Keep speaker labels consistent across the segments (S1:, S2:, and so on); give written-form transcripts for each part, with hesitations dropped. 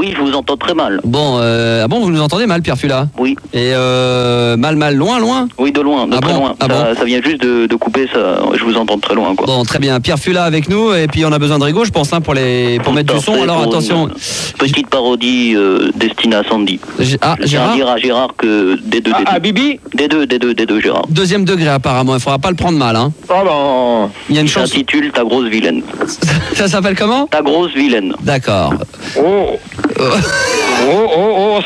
S1: Oui, je vous entends très mal.
S2: Bon, ah bon, vous nous entendez mal, Pierre Fula?
S1: Oui.
S2: Et mal, loin?
S1: Oui, de loin, de très loin. Ça vient juste de couper, ça, je vous entends très loin, quoi.
S2: Bon, très bien. Pierre Fula avec nous, et puis on a besoin de Rigaud, je pense, pour mettre du son. Alors attention.
S1: Petite parodie destinée à Sandy.
S2: Gérard.
S1: Dire à Gérard que des deux.
S3: Bibi.
S1: Des deux, Gérard.
S2: Deuxième degré, apparemment. Il faudra pas le prendre mal, hein.
S3: Oh non.
S2: Il y a une
S1: Ça
S2: chanson.
S1: s'intitule Ta grosse vilaine.
S2: Ça s'appelle comment?
S1: Ta grosse vilaine.
S2: D'accord.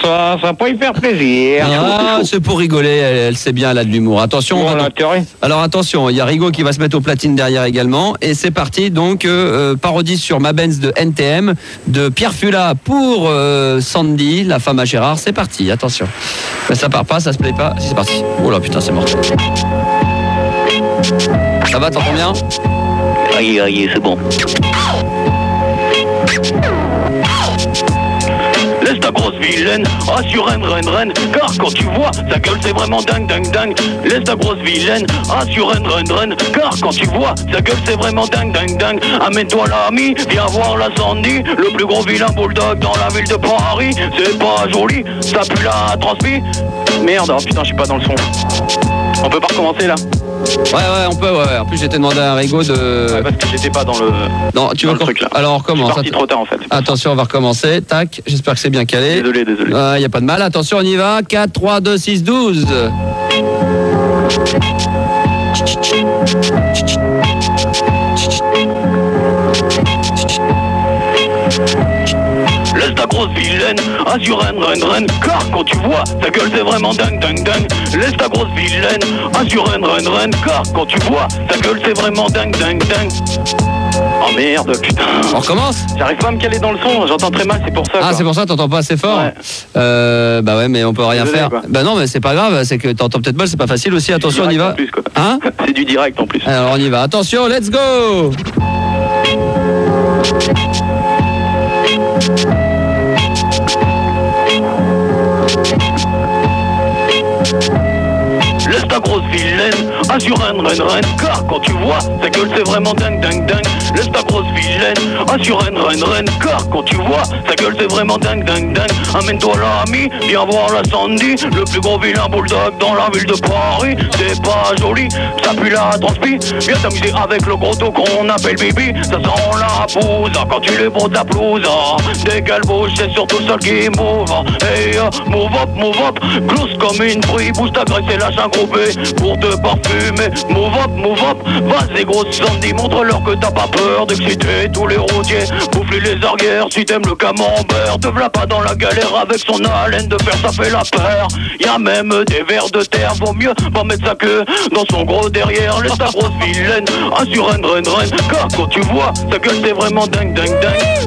S3: Ça va pas y faire plaisir.
S2: Ah, c'est pour rigoler, elle sait bien, elle a de l'humour. Attention. Alors attention, il y a Rigaud qui va se mettre aux platines derrière également. Et c'est parti, donc, parodie sur Ma Benz de NTM, de Pierre Fula pour Sandy, la femme à Gérard. C'est parti, attention. Mais ça part pas, ça se plaît pas. Si, c'est parti. Oh là, putain, c'est mort. Ça va, t'entends bien?
S1: Aïe, c'est bon. Laisse ta grosse vilaine, assure reine, car quand tu vois, sa gueule c'est vraiment dingue. Laisse ta grosse vilaine, assure reine, car quand tu vois, sa gueule c'est vraiment dingue. Amène-toi l'ami, viens voir la Sandy, le plus gros vilain bulldog dans la ville de Paris. C'est pas joli, ça pue la transpi.
S3: Merde, oh putain, je suis pas dans le son. On peut pas recommencer là?
S2: Ouais, on peut, ouais. En plus, j'étais demandé à Rigaud de...
S3: Ouais, parce que j'étais pas dans le...
S2: Non, tu vas...
S3: truc là.
S2: Alors, on recommence.
S3: Je suis parti trop tard en fait.
S2: Attention, on va recommencer. Tac, j'espère que c'est bien calé.
S1: Désolé.
S2: Y a pas de mal. Attention, on y va. 4, 3, 2, 6, 12.
S1: Laisse ta grosse vilaine, assure reine, car quand tu vois, ta gueule c'est vraiment dingue. Laisse ta grosse vilaine, assure reine, car quand tu vois, ta gueule c'est vraiment dingue. Oh merde, putain.
S2: On recommence?
S3: J'arrive pas à me caler dans le son, j'entends très mal, c'est pour ça.
S2: Ah,
S3: quoi.
S2: c'est pour ça, t'entends pas assez fort?
S3: Ouais.
S2: Bah ouais, mais on peut rien
S3: Désolé,
S2: faire.
S3: quoi.
S2: Bah non, mais c'est pas grave, c'est que t'entends peut-être mal, c'est pas facile aussi. Attention, on y va.
S3: En plus, quoi.
S2: Hein?
S3: C'est du direct en plus.
S2: Alors, on y va. Attention, let's go!
S1: Laisse ta grosse vilaine, assure reine, car quand tu vois, ta gueule c'est vraiment dingue. Laisse ta grosse vilaine, assure reine, car quand tu vois, ta gueule c'est vraiment dingue. Amène-toi l'ami, viens voir la Sandy, le plus gros vilain bulldog dans la ville de Paris. C'est pas joli, ça pue la transpi. Viens t'amuser avec le gros taux qu'on appelle Bibi. Ça sent la bouse quand tu les brosses ta blouse. Dès qu'elle bouge, c'est surtout le seul qui move. Hey, move up, close comme une bruit, bouge ta graisse et lâche un gros B pour te parfumer. Move up, vas-y grosse Sandy, montre-leur que t'as pas peur d'exciter tous les routiers. Bouffe-les les arrières si t'aimes le camembert. Te v'là pas dans la galère avec son haleine de fer, ça fait la peur. Y'a même des vers de terre, vaut mieux pas mettre sa queue dans son gros derrière. Laisse ta grosse vilaine, assure reine, car quand tu vois, ta gueule c'est vraiment dingue.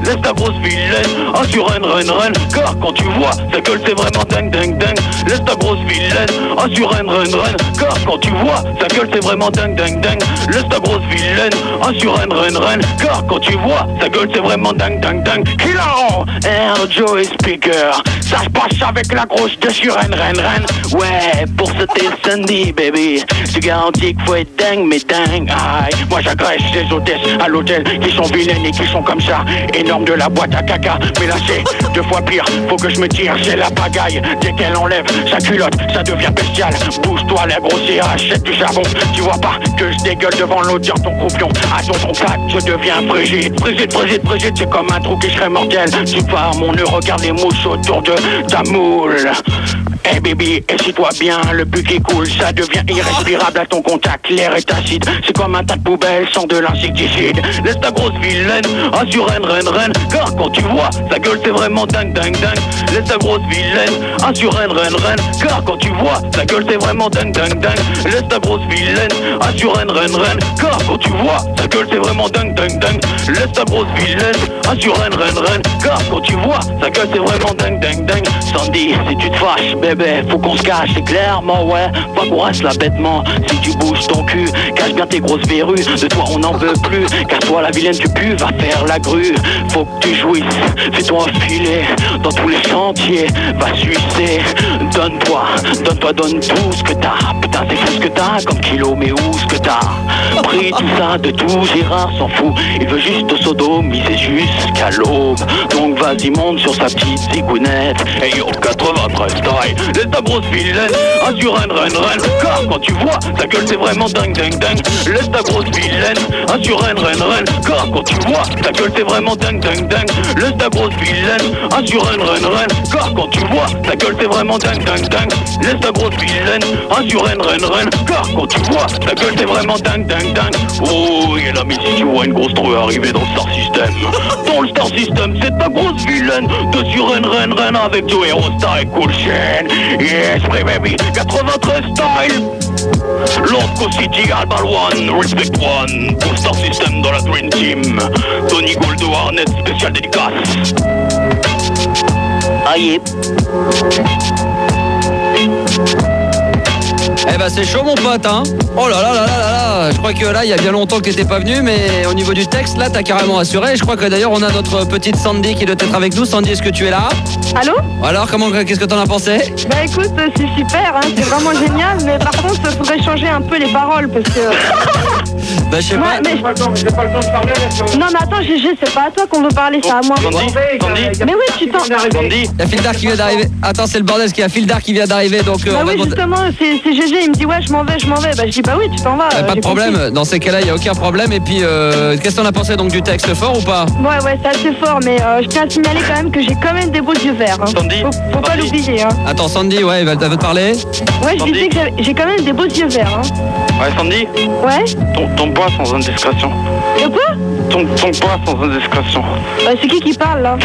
S1: Laisse ta grosse vilaine, assure reine, car quand tu vois, ta gueule c'est vraiment dingue. Laisse ta grosse vilaine, assure reine, car quand tu vois, ta gueule c'est vraiment dingue. Laisse ta grosse vilaine, assure reine, car quand tu vois, ta gueule c'est vraiment dingue. Kilo, Air Joey Speaker, ça se passe avec la grosse dessus reine. Ouais, pour ce t'es Sandy, baby, je te garantis qu'il faut être dingue, mais dingue. Aïe, moi j'agresse les hôtesses à l'hôtel qui sont vilaines et qui sont comme ça, énorme de la boîte à caca. Mais là c'est 2 fois pire, faut que je me tire, c'est la pagaille. Dès qu'elle enlève sa culotte, ça devient bestial. Bouge-toi la grossière, achète du charbon. Tu vois pas que je dégueule devant l'autre dans ton croupion. À ton contact, je deviens frigide, c'est comme un trou qui serait mortel. Tu pars mon nœud, regarde les mouches autour de ta moule. Hey baby, essuie-toi bien, le but qui coule, ça devient irrespirable à ton contact, l'air est acide, c'est comme un tas de poubelle sans de l'insecticide. Laisse ta grosse vilaine, assure reine, car quand tu vois, sa gueule c'est vraiment dingue. Laisse ta grosse vilaine, assure reine, car quand tu vois, sa gueule c'est vraiment dingue. Laisse ta grosse vilaine, assure reine, car quand tu vois, sa gueule c'est vraiment dingue. Laisse ta grosse vilaine, assure reine, car quand tu vois, sa gueule c'est vraiment dingue. Sandy, si tu te fâches, bébé, faut qu'on se cache, c'est clairement, ouais, pas qu'on reste là bêtement. Si tu bouges ton cul, cache bien tes grosses verrues, de toi on n'en veut plus, car toi la vilaine tu pues, va faire la grue. Faut que tu jouisses, fais-toi enfiler dans tous les sentiers, va sucer. Donne-toi, donne tout ce que t'as. Putain c'est fou ce que t'as, comme kilo, mais où ce que t'as pris tout ça de tout Gérard sans fout, il veut juste te sodomiser jusqu'à l'aube. Donc vas-y, monte sur sa petite zigounette et yo 93 style. Laisse ta grosse vilaine, assure un reine, car quand tu vois sa gueule c'est vraiment dingue. Laisse ta grosse vilaine, assure un reine, car quand tu vois sa gueule c'est vraiment dingue. Laisse ta grosse vilaine, assure un reine, car quand tu vois sa gueule c'est vraiment dingue. Laisse ta grosse vilaine, assure un reine, car quand tu vois sa gueule c'est vraiment dingue. Oh, et l'ami, si tu vois une grosse trouée arriver dans le Star System, dans le Star System, c'est ta grosse vilaine de sur reine avec Joe Hero Star et Cool Chain. Yes, baby, 93 style. Lord City, Albal One, Respect One, pour Star System dans la Dream Team. Tony Gold de Harnett, spécial dédicace. Aïe.
S2: Eh ben c'est chaud mon pote hein. Oh là là là là là. Je crois que là il y a bien longtemps que t'étais pas venu, mais au niveau du texte là t'as carrément assuré. Je crois que d'ailleurs on a notre petite Sandy qui doit être avec nous. Sandy, est-ce que tu es là?
S4: Allô?
S2: Alors qu'est-ce que t'en as pensé?
S4: Bah écoute, c'est super, hein, c'est vraiment génial, mais par contre il faudrait changer un peu les paroles parce que...
S2: Bah je sais pas.
S4: Mais... Non mais attends Gégé, c'est pas à toi qu'on veut parler, c'est à moi.
S1: Sandy.
S4: Mais oui, tu t'en...
S1: Sandy.
S2: Il y a Phil Dark qui vient d'arriver. Attends, c'est le bordel, parce qu'il y a Phil Dark qui vient d'arriver, donc
S4: Bah oui, justement, c'est Gégé, il me dit ouais je m'en vais. Bah je dis bah oui, tu t'en vas.
S2: Pas de problème, compris. Dans ces cas-là il n'y a aucun problème. Et puis qu'est-ce que t'en as pensé donc du texte, fort ou pas?
S4: Ouais c'est assez fort, mais je tiens à signaler quand même que j'ai quand même des beaux yeux verts hein.
S1: Sandy,
S4: faut pas l'oublier hein.
S2: Attends, Sandy, ouais, elle veut te parler.
S4: Ouais, je disais que j'ai quand même des beaux yeux verts hein.
S1: Ouais, Sandy.
S4: Ouais.
S1: Ton poids sans indiscrétion.
S4: De quoi?
S1: Ton poids sans indiscrétion.
S4: C'est qui parle là?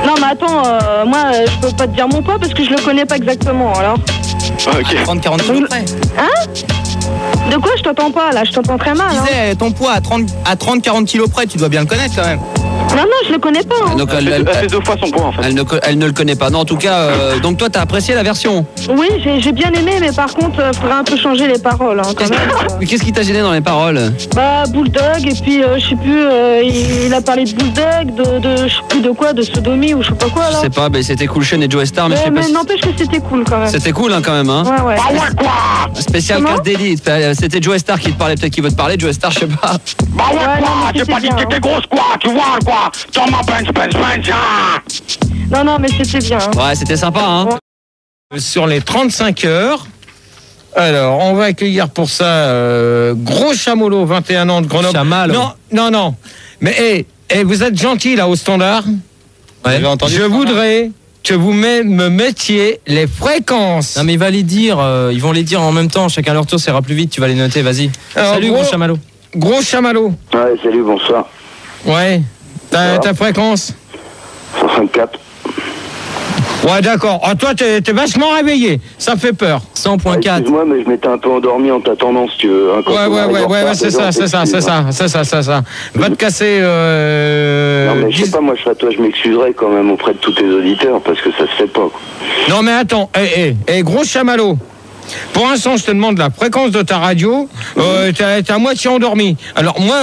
S4: Non mais attends, moi je peux pas te dire mon poids parce que je le connais pas exactement alors.
S1: Ok.
S5: 30-40 kilos près.
S4: Hein? De quoi? Je t'entends pas là, je t'entends très mal.
S5: Je disais, ton poids à 30-40 kilos près, tu dois bien le connaître quand même.
S4: Non, je le connais pas. Hein.
S2: Donc,
S1: elle fait 2 fois son poids en fait.
S2: Elle ne le connaît pas. Non, en tout cas, donc toi, t'as apprécié la version?
S4: Oui, j'ai bien aimé, mais par contre, faudrait un peu changer les paroles hein, quand même.
S2: Qu'est-ce qui t'a gêné dans les paroles?
S4: Bah, Bulldog, et puis je sais plus, il a parlé de Bulldog, de je sais plus de quoi, de sodomie ou je sais pas quoi là.
S2: Je sais pas, mais c'était Cool Chain et Joe Star, mais je sais pas.
S4: Mais n'empêche que c'était cool quand même.
S2: C'était cool hein, quand même. Hein.
S4: Ouais.
S2: Spécial casse d'élite. C'était Joe Star qui te parlait, peut-être qu'il veut te parler. Joe Star, je sais pas.
S1: Bah ouais, quoi, j'ai pas dit que t'étais grosse quoi, tu vois quoi. T'en m'as
S4: Non, mais c'était bien. Hein.
S2: Ouais, c'était sympa. Hein.
S6: Sur les 35 heures, alors on va accueillir pour ça Gros Chamallow, 21 ans de Grenoble.
S5: Chamallow.
S6: Non. Mais vous êtes gentil là au standard.
S5: Ouais.
S6: Je voudrais que vous me mettiez les fréquences.
S5: Non mais il va les dire, ils vont les dire en même temps, chacun leur tour, ça ira plus vite, tu vas les noter, vas-y.
S6: Alors,
S5: salut Gros Chamallow.
S6: Gros Chamallow.
S7: Ouais, salut, bonsoir.
S6: Ouais. Ta fréquence
S7: 154.
S6: Ouais, d'accord. Ah, toi, t'es vachement réveillé. Ça fait peur.
S5: 100.4.
S7: Excuse-moi, mais je m'étais un peu endormi en t'attendant, si tu veux. Hein,
S6: ouais, c'est ça. Va te casser.
S7: Non, mais je sais pas, moi, toi, je m'excuserai quand même auprès de tous tes auditeurs, parce que ça se fait pas, quoi.
S6: Non, mais attends. Gros Chamallow. Pour l'instant, je te demande la fréquence de ta radio. T'es à moitié endormi. Alors moi,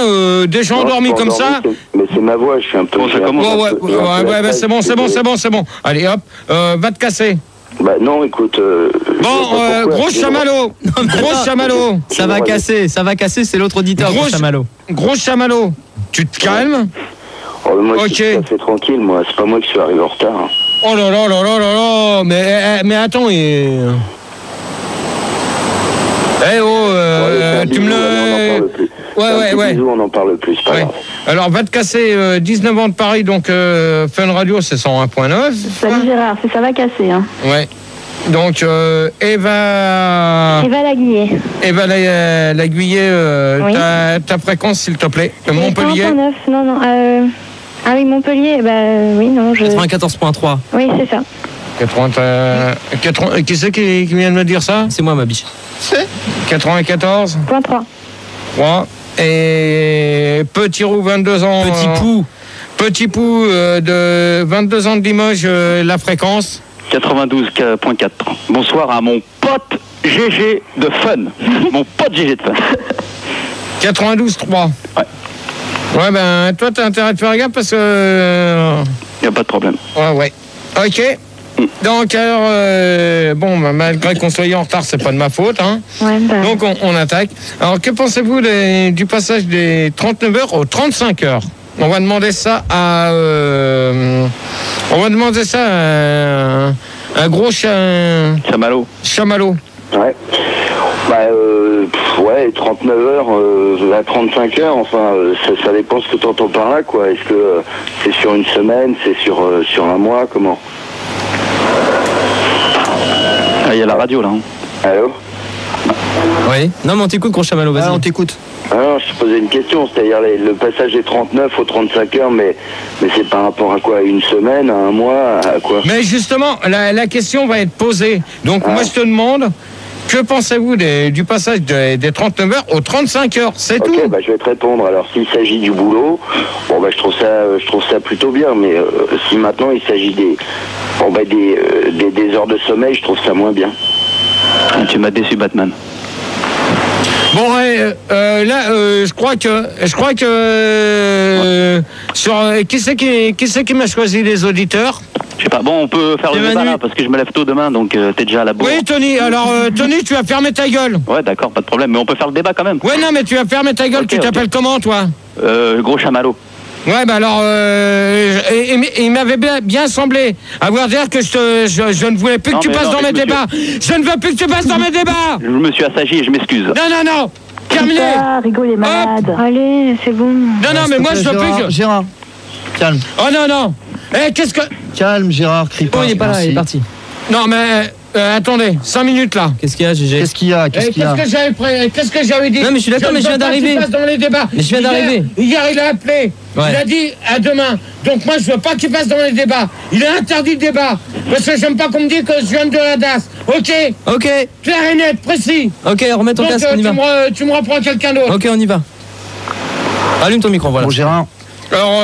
S6: déjà endormi comme ça.
S7: Mais c'est ma voix, je suis un peu.
S6: Ouais, c'est bon. Allez, hop, va te casser.
S7: Bah non, écoute.
S6: Gros Chamallow. Gros Chamallow.
S5: Ça va casser, c'est l'autre auditeur. Gros Chamallow.
S6: Gros Chamallow. Tu te calmes?
S7: Moi, je suis tout à fait tranquille. Moi, c'est pas moi qui suis arrivé en retard.
S6: Oh là. Mais attends. Tu me le... Ouais.
S7: On n'en parle plus, c'est pas grave.
S6: Alors, va te casser 19 ans de Paris, donc Fun Radio, c'est 101.9.
S4: Salut Gérard, ça va casser. Hein.
S6: Ouais. Donc, Eva
S4: Laguillet.
S6: Eva Laguillet, oui. ta fréquence, s'il te plaît. Montpellier.
S4: 100.9, non. Ah oui, Montpellier, oui, non.
S5: 94.3.
S4: Oui, c'est ça.
S6: 80, qui c'est qui vient de me dire ça?
S5: C'est moi, ma biche.
S6: 94.3. 3. Et Petit Roux, 22 ans. Petit Pou de 22 ans de Limoges, la fréquence
S1: 92.4. Bonsoir à mon pote GG de Fun. Mon pote GG de Fun.
S6: 92.3. Ouais, toi, t'as intérêt de faire gaffe parce que...
S1: Y a pas de problème.
S6: Ouais. Ok. Donc, alors, malgré qu'on soit en retard, c'est pas de ma faute. Hein.
S4: Ouais, bah.
S6: Donc, on attaque. Alors, que pensez-vous du passage des 39 heures aux 35 heures? On va demander ça à... un gros
S3: Chamallow.
S6: Chamallow.
S7: Ouais. Ouais, 39 heures à 35 heures, enfin, ça dépend ce que tu entends par là, quoi. Est-ce que c'est sur une semaine, c'est sur un mois, comment?
S3: Ah, il y a la radio, là. Hein.
S7: Allô?
S5: Oui. Non, mais on t'écoute, gros Chamallow, vas-y.
S2: on t'écoute.
S7: Ah non, je te posais une question, c'est-à-dire le passage des 39 aux 35 heures, mais c'est par rapport à quoi? À une semaine, à un mois, à quoi?
S6: Mais justement, la question va être posée. Donc, moi, je te demande... Que pensez-vous du passage des 39 heures aux 35 heures? C'est tout.
S7: Ok, je vais te répondre. Alors, s'il s'agit du boulot, je trouve ça plutôt bien. Mais si maintenant il s'agit des heures de sommeil, je trouve ça moins bien.
S3: Tu m'as déçu, Batman.
S6: Bon, là, je crois que qui c'est qui m'a choisi les auditeurs?
S3: Je sais pas, bon, on peut faire le débat là, parce que je me lève tôt demain, donc t'es déjà à la bourre.
S6: Oui, Tony, alors, Tony, tu vas fermer ta gueule.
S3: Ouais, d'accord, pas de problème, mais on peut faire le débat quand même.
S6: Ouais, non, mais tu vas fermer ta gueule, tu t'appelles comment, toi?
S3: Gros Chamallow.
S6: Ouais, alors, il m'avait bien semblé avoir dire que je ne voulais plus que tu passes dans mes débats. Je ne veux plus que tu passes dans mes débats.
S3: Je me suis assagi et je m'excuse.
S6: Non. Terminé.
S4: Rigo, il est malade. Allez, c'est bon.
S6: Non, mais moi, je veux plus que...
S2: Gérard, calme.
S6: Oh, non. Qu'est-ce que...
S2: Calme, Gérard, crie pas.
S5: Oh, il est pas là, il est parti.
S6: Non, mais... attendez, 5 minutes là.
S5: Qu'est-ce qu'il y a, GG?
S2: Qu'est-ce qu'il y a?
S6: Qu'est-ce que j'avais dit?
S5: Non, mais je suis d'accord, mais je viens d'arriver.
S6: Dans les débats.
S5: Mais je viens d'arriver.
S6: Hier, il a appelé.
S5: Ouais.
S6: Il a dit à demain. Donc moi, je veux pas qu'il passe dans les débats. Il est interdit de débat. Parce que j'aime pas qu'on me dise que je viens de la DAS. Ok. Clair et net, précis.
S5: Ok, remets ton casque, on y va.
S6: Tu me reprends quelqu'un d'autre.
S5: Ok, on y va. Allume ton micro, voilà.
S2: Bon, Gérard.
S6: Alors,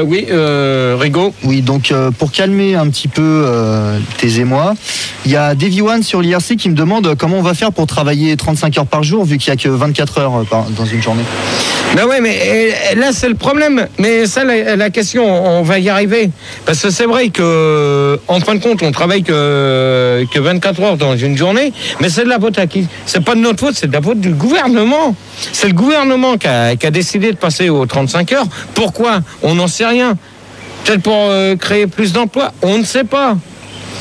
S6: oui, Rigo.
S2: Oui, donc pour calmer un petit peu tes émois, il y a Davy One sur l'IRC qui me demande comment on va faire pour travailler 35 heures par jour vu qu'il n'y a que 24 heures dans une journée.
S6: Ben ouais, mais là c'est le problème. Mais ça, la question, on va y arriver. Parce que c'est vrai que, en fin de compte, on travaille que 24 heures dans une journée, mais c'est de la faute à qui? C'est pas de notre faute, c'est de la faute du gouvernement. C'est le gouvernement qui a décidé de passer aux 35 heures. Pourquoi? On n'en sait rien. Peut-être pour créer plus d'emplois. On ne sait pas.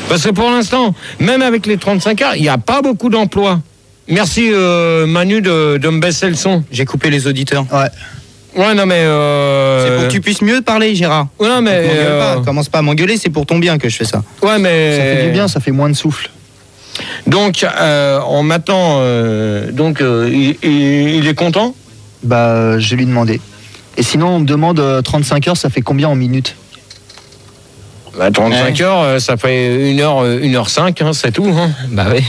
S6: Parce que pour l'instant, même avec les 35 heures, il n'y a pas beaucoup d'emplois. Merci Manu de me baisser le son.
S5: J'ai coupé les auditeurs.
S6: Ouais, non mais...
S5: C'est pour que tu puisses mieux parler, Gérard.
S6: Ouais, non mais...
S5: Commence pas à m'engueuler, c'est pour ton bien que je fais ça.
S6: Ouais, mais...
S2: Ça fait du bien, ça fait moins de souffle.
S6: Donc, maintenant, il est content?
S2: Je vais lui demander. Et sinon, on me demande 35 heures, ça fait combien en minutes?
S6: 35 heures, ça fait 1h05, hein, c'est tout. Hein.
S5: Bah oui,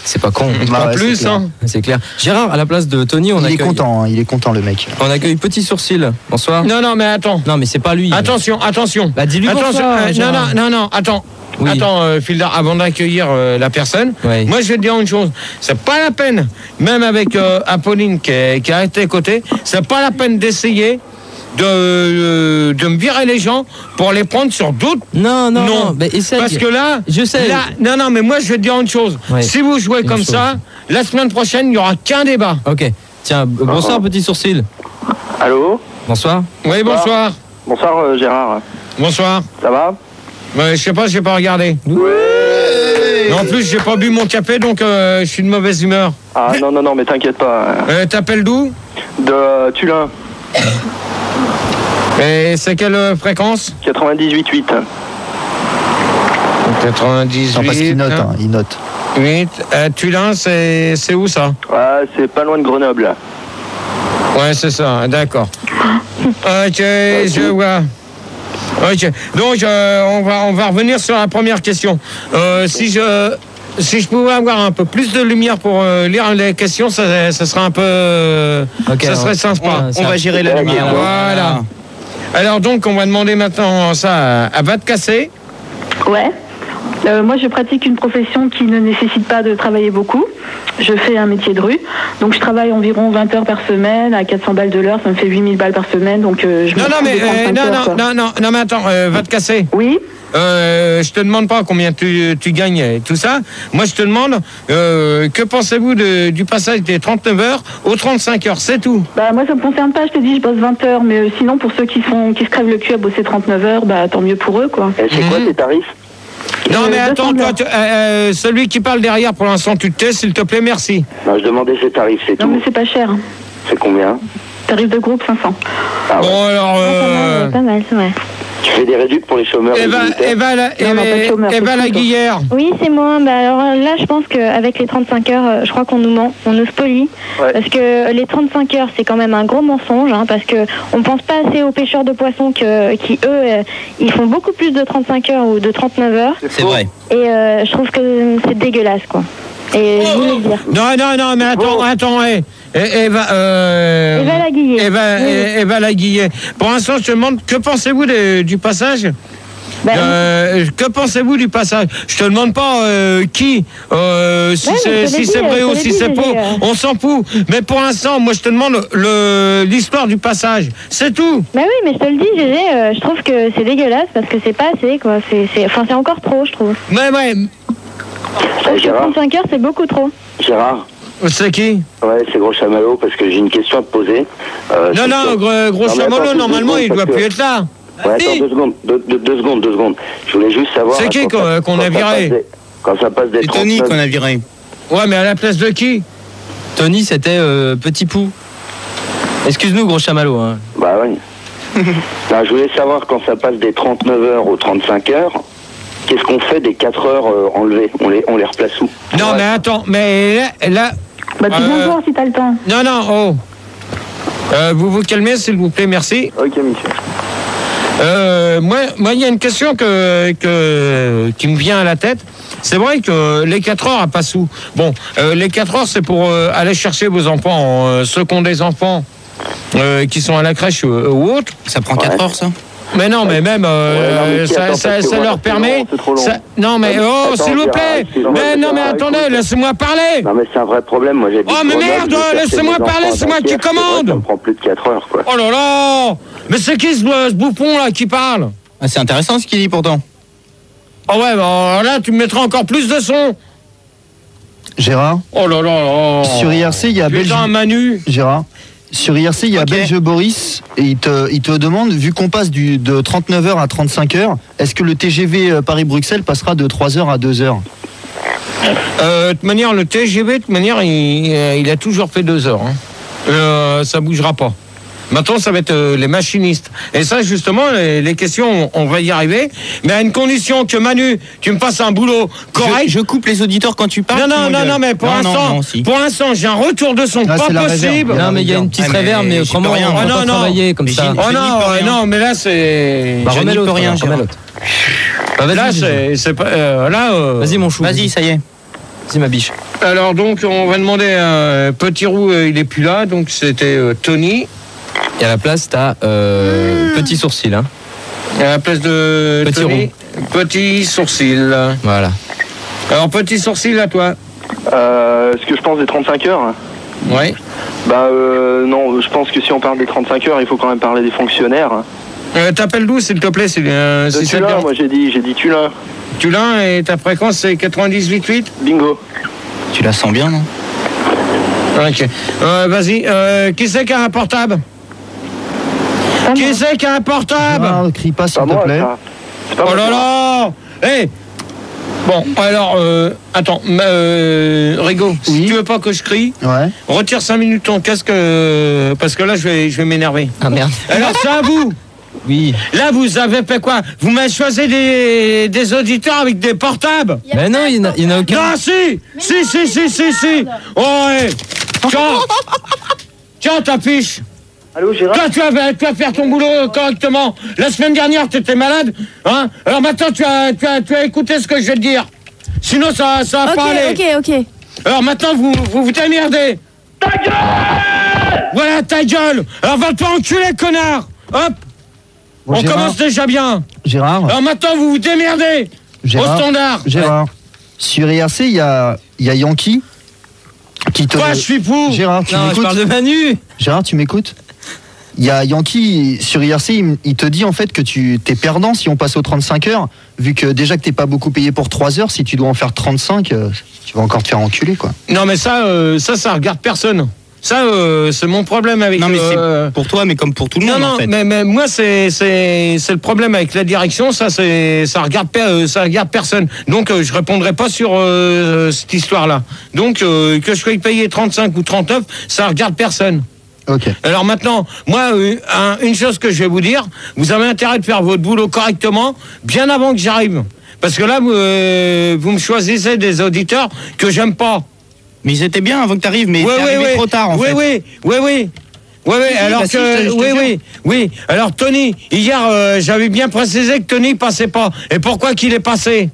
S5: c'est pas con.
S6: Pas plus, hein.
S5: C'est clair. Gérard, à la place de Tony,
S2: il est content, il est content le mec.
S5: On accueille Petit Sourcil. Bonsoir.
S6: Non, mais attends.
S5: Non, mais c'est pas lui.
S6: Attention.
S5: Bah dis-lui bonsoir.
S6: Non, attends. Oui. Attends, Fildar, avant d'accueillir la personne, moi je vais te dire une chose, c'est pas la peine, même avec Apolline qui a été à côté, c'est pas la peine d'essayer de me virer les gens pour les prendre sur d'autres.
S5: Non. Mais essaye.
S6: Parce que là,
S5: je sais.
S6: Là, non, mais moi je vais te dire une chose. Si vous jouez comme ça, la semaine prochaine, il n'y aura qu'un débat.
S5: Ok. Tiens, bonsoir Petit Sourcil.
S7: Allô?
S5: Bonsoir.
S6: Oui, bonsoir.
S7: Bonsoir Gérard.
S6: Bonsoir.
S7: Ça va?
S6: Je sais pas, j'ai pas regardé.
S7: Ouais.
S6: En plus, j'ai pas bu mon café, donc je suis de mauvaise humeur.
S7: Ah non, mais t'inquiète pas.
S6: T'appelles d'où?
S7: De Tulin.
S6: Et c'est quelle fréquence?
S7: 98.8.
S6: 98.
S2: Non, parce qu'il note, il note.
S6: 8. Tulin, c'est où ça?
S7: Ouais, c'est pas loin de Grenoble.
S6: Ouais, c'est ça, d'accord. Ok, je vois. Ok, donc on va revenir sur la première question. Si je pouvais avoir un peu plus de lumière pour lire les questions, ça serait un peu... ça serait sympa.
S5: On va gérer la lumière.
S6: Voilà. Alors donc, on va demander maintenant ça à Va te casser.
S4: Ouais. Moi, je pratique une profession qui ne nécessite pas de travailler beaucoup. Je fais un métier de rue. Donc, je travaille environ 20 heures par semaine à 400 balles de l'heure. Ça me fait 8000 balles par semaine. Donc, je
S6: Non, mais attends, va te casser.
S4: Oui.
S6: Je te demande pas combien tu gagnes et tout ça. Moi, je te demande que pensez-vous du passage des 39 heures aux 35 heures, c'est tout.
S4: Bah, moi, ça me concerne pas. Je te dis, je bosse 20 heures. Mais sinon, pour ceux qui se crèvent le cul à bosser 39 heures, bah, tant mieux pour eux, quoi.
S7: Et c'est quoi tes tarifs?
S6: Non, mais attends, toi, celui qui parle derrière, pour l'instant, tu te tais, s'il te plaît, merci.
S7: Non, je demandais ses tarifs, c'est tout.
S4: Non, mais c'est pas cher.
S7: C'est combien?
S4: Tarif de groupe, 500.
S7: Ah ouais.
S6: Bon, alors...
S8: Pas mal, c'est vrai.
S7: Tu fais des réducts pour les chômeurs?
S6: Eva Laguillère.
S8: Oui, c'est moi. Bah, alors là, je pense qu'avec les 35 heures, je crois qu'on nous ment, on nous spolie.
S7: Ouais.
S8: Parce que les 35 heures, c'est quand même un gros mensonge, hein, parce qu'on pense pas assez aux pêcheurs de poissons qui, eux, ils font beaucoup plus de 35 heures ou de 39 heures.
S2: C'est vrai.
S8: Et je trouve que c'est dégueulasse, quoi. Et je voulais le dire.
S6: Non, mais attends,
S8: Eva Laguillée.
S6: Eva Laguillée. Pour l'instant, je te demande, que pensez-vous du passage? Que pensez-vous du passage? Je te demande pas qui, si c'est vrai ou si c'est faux, on s'en fout. Mais pour l'instant, moi je te demande l'histoire du passage. C'est tout.
S8: Bah oui, mais je te le dis, Gégé, je trouve que c'est dégueulasse parce que c'est pas assez, quoi. C'est encore trop, je trouve.
S6: Ouais.
S8: Je trouve que 35 heures, c'est beaucoup trop.
S7: Gérard?
S6: C'est qui?
S7: Ouais, c'est Gros Chamallow, parce que j'ai une question à te poser.
S6: Gros Chamallow, normalement, il doit plus être là.
S7: Ouais, attends, deux secondes. Je voulais juste savoir...
S6: C'est qui qu'on a viré?
S7: Quand ça passe des 39...
S2: C'est Tony qu'on a viré.
S6: Ouais, mais à la place de qui?
S5: Tony, c'était Petit Pou. Excuse-nous, Gros Chamallow. Hein.
S7: Bah oui. Non, je voulais savoir, quand ça passe des 39 heures aux 35 heures, qu'est-ce qu'on fait des 4 heures enlevées? On les replace où?
S6: Non, mais attends, mais là...
S4: Bah, tu viens voir si t'as le temps.
S6: Non, vous vous calmez, s'il vous plaît, merci.
S7: Ok, monsieur.
S6: Moi, il y a une question qui me vient à la tête. C'est vrai que les 4 heures à pas sous. Bon, les 4 heures, c'est pour aller chercher vos enfants, ceux qui ont des enfants qui sont à la crèche ou autre.
S2: Ça prend 4 heures, ça?
S6: Mais non, mais même, ça leur permet... Non, mais, s'il vous plaît. Mais attendez, laissez-moi parler.
S7: Non, mais c'est un vrai problème, moi j'ai dit...
S6: Oh, mais merde, laissez-moi parler, c'est moi qui commande.
S7: Ça me prend plus de 4 heures, quoi.
S6: Oh là là. Mais c'est qui ce bouffon, là, qui parle?
S2: Ah, c'est intéressant ce qu'il dit, pourtant.
S6: Oh ouais, bah, là, tu me mettras encore plus de son.
S9: Gérard?
S6: Oh là là.
S9: Sur IRC, il y a
S6: Manu.
S9: Gérard? Sur IRC, il y a Belge Boris et il te demande, vu qu'on passe de 39 heures à 35 heures, est-ce que le TGV Paris-Bruxelles passera de 3 heures à 2 heures?
S6: De toute manière, le TGV, il a toujours fait 2 heures. Hein. Ça bougera pas. Maintenant, ça va être les machinistes. Et ça, justement, les questions, on va y arriver. Mais à une condition que Manu, tu me passes un boulot correct.
S2: Je coupe les auditeurs quand tu parles.
S6: Non, mais pour l'instant, j'ai un retour de son pas possible.
S5: Non, mais il y a une petite réverb, mais autrement, on va pas travailler comme ça.
S6: Non, mais là, c'est...
S5: remets l'autre, rien,
S6: Là, c'est pas...
S5: Vas-y, mon chou.
S2: Vas-y, ça y est.
S5: Vas-y, ma biche.
S6: Alors, donc, on va demander à Petit Roux, il est plus là, donc c'était Tony.
S5: Et à la place, t'as Petit Sourcil. Hein.
S6: Et à la place de
S5: Petit
S6: Tony, Petit Sourcil.
S5: Voilà.
S6: Alors, Petit Sourcil, à toi.
S3: Ce que je pense des 35 heures.
S6: Oui.
S3: Bah non, je pense que si on parle des 35 heures, il faut quand même parler des fonctionnaires.
S6: T'appelles d'où, s'il te plaît?
S3: De Tulin, moi j'ai dit Tulin.
S6: Tulin, et ta fréquence, c'est 98.8?
S3: Bingo.
S2: Tu la sens bien, non?
S6: Ok. Vas-y, qui c'est qui a un portable? Qui c'est qui a un portable?
S9: Non, crie pas, s'il te plaît.
S6: Oh là là. Hey. Bon, alors, attends, Rigo, si tu veux pas que je crie, retire 5 minutes ton casque, parce que là, je vais m'énerver.
S5: Ah merde.
S6: Alors, c'est à vous.
S5: Oui.
S6: Là, vous avez fait quoi? Vous m'avez choisi des auditeurs avec des portables?
S5: Mais non, il n'y en a aucun.
S6: Non, si. Oh, ouais. Tiens, ta fiche.
S3: Allô, Gérard?
S6: Toi, tu vas faire ton boulot correctement. La semaine dernière, tu étais malade, hein? Alors maintenant, tu as écouté ce que je vais te dire. Sinon, ça va pas aller.
S8: Ok.
S6: Alors maintenant, vous démerdez. Ta gueule! Voilà, ta gueule. Alors va te enculer, connard. Hop.
S9: Bon,
S6: on commence déjà bien.
S9: Gérard?
S6: Alors maintenant, vous démerdez. Au standard.
S9: Gérard. Sur IRC, il y a Yankee qui te...
S6: Quoi, je suis fou.
S9: Gérard, tu
S5: Non,
S9: m'écoutes?
S5: je parle de Manu.
S9: Gérard, tu m'écoutes? Il y a Yankee sur IRC, il te dit en fait que tu t'es perdant si on passe aux 35 heures, vu que déjà que t'es pas beaucoup payé pour 3 heures, si tu dois en faire 35, tu vas encore te faire enculer, quoi.
S6: Non, mais ça regarde personne. Ça, c'est mon problème avec...
S10: Non, mais c'est pour toi, mais comme pour tout le monde, en fait.
S6: mais moi, c'est le problème avec la direction, ça regarde personne. Donc, je répondrai pas sur cette histoire-là. Donc, que je sois payé 35 ou 39, ça regarde personne.
S9: Okay.
S6: Alors maintenant, moi, une chose que je vais vous dire, vous avez intérêt de faire votre boulot correctement, bien avant que j'arrive. Parce que là, vous me choisissez des auditeurs que j'aime pas.
S10: Mais ils étaient bien avant que tu arrives, mais t'es arrivé trop tard, en fait.
S6: Oui. Alors oui. Alors Tony, hier, j'avais bien précisé que Tony passait pas. Et pourquoi qu'il est passé?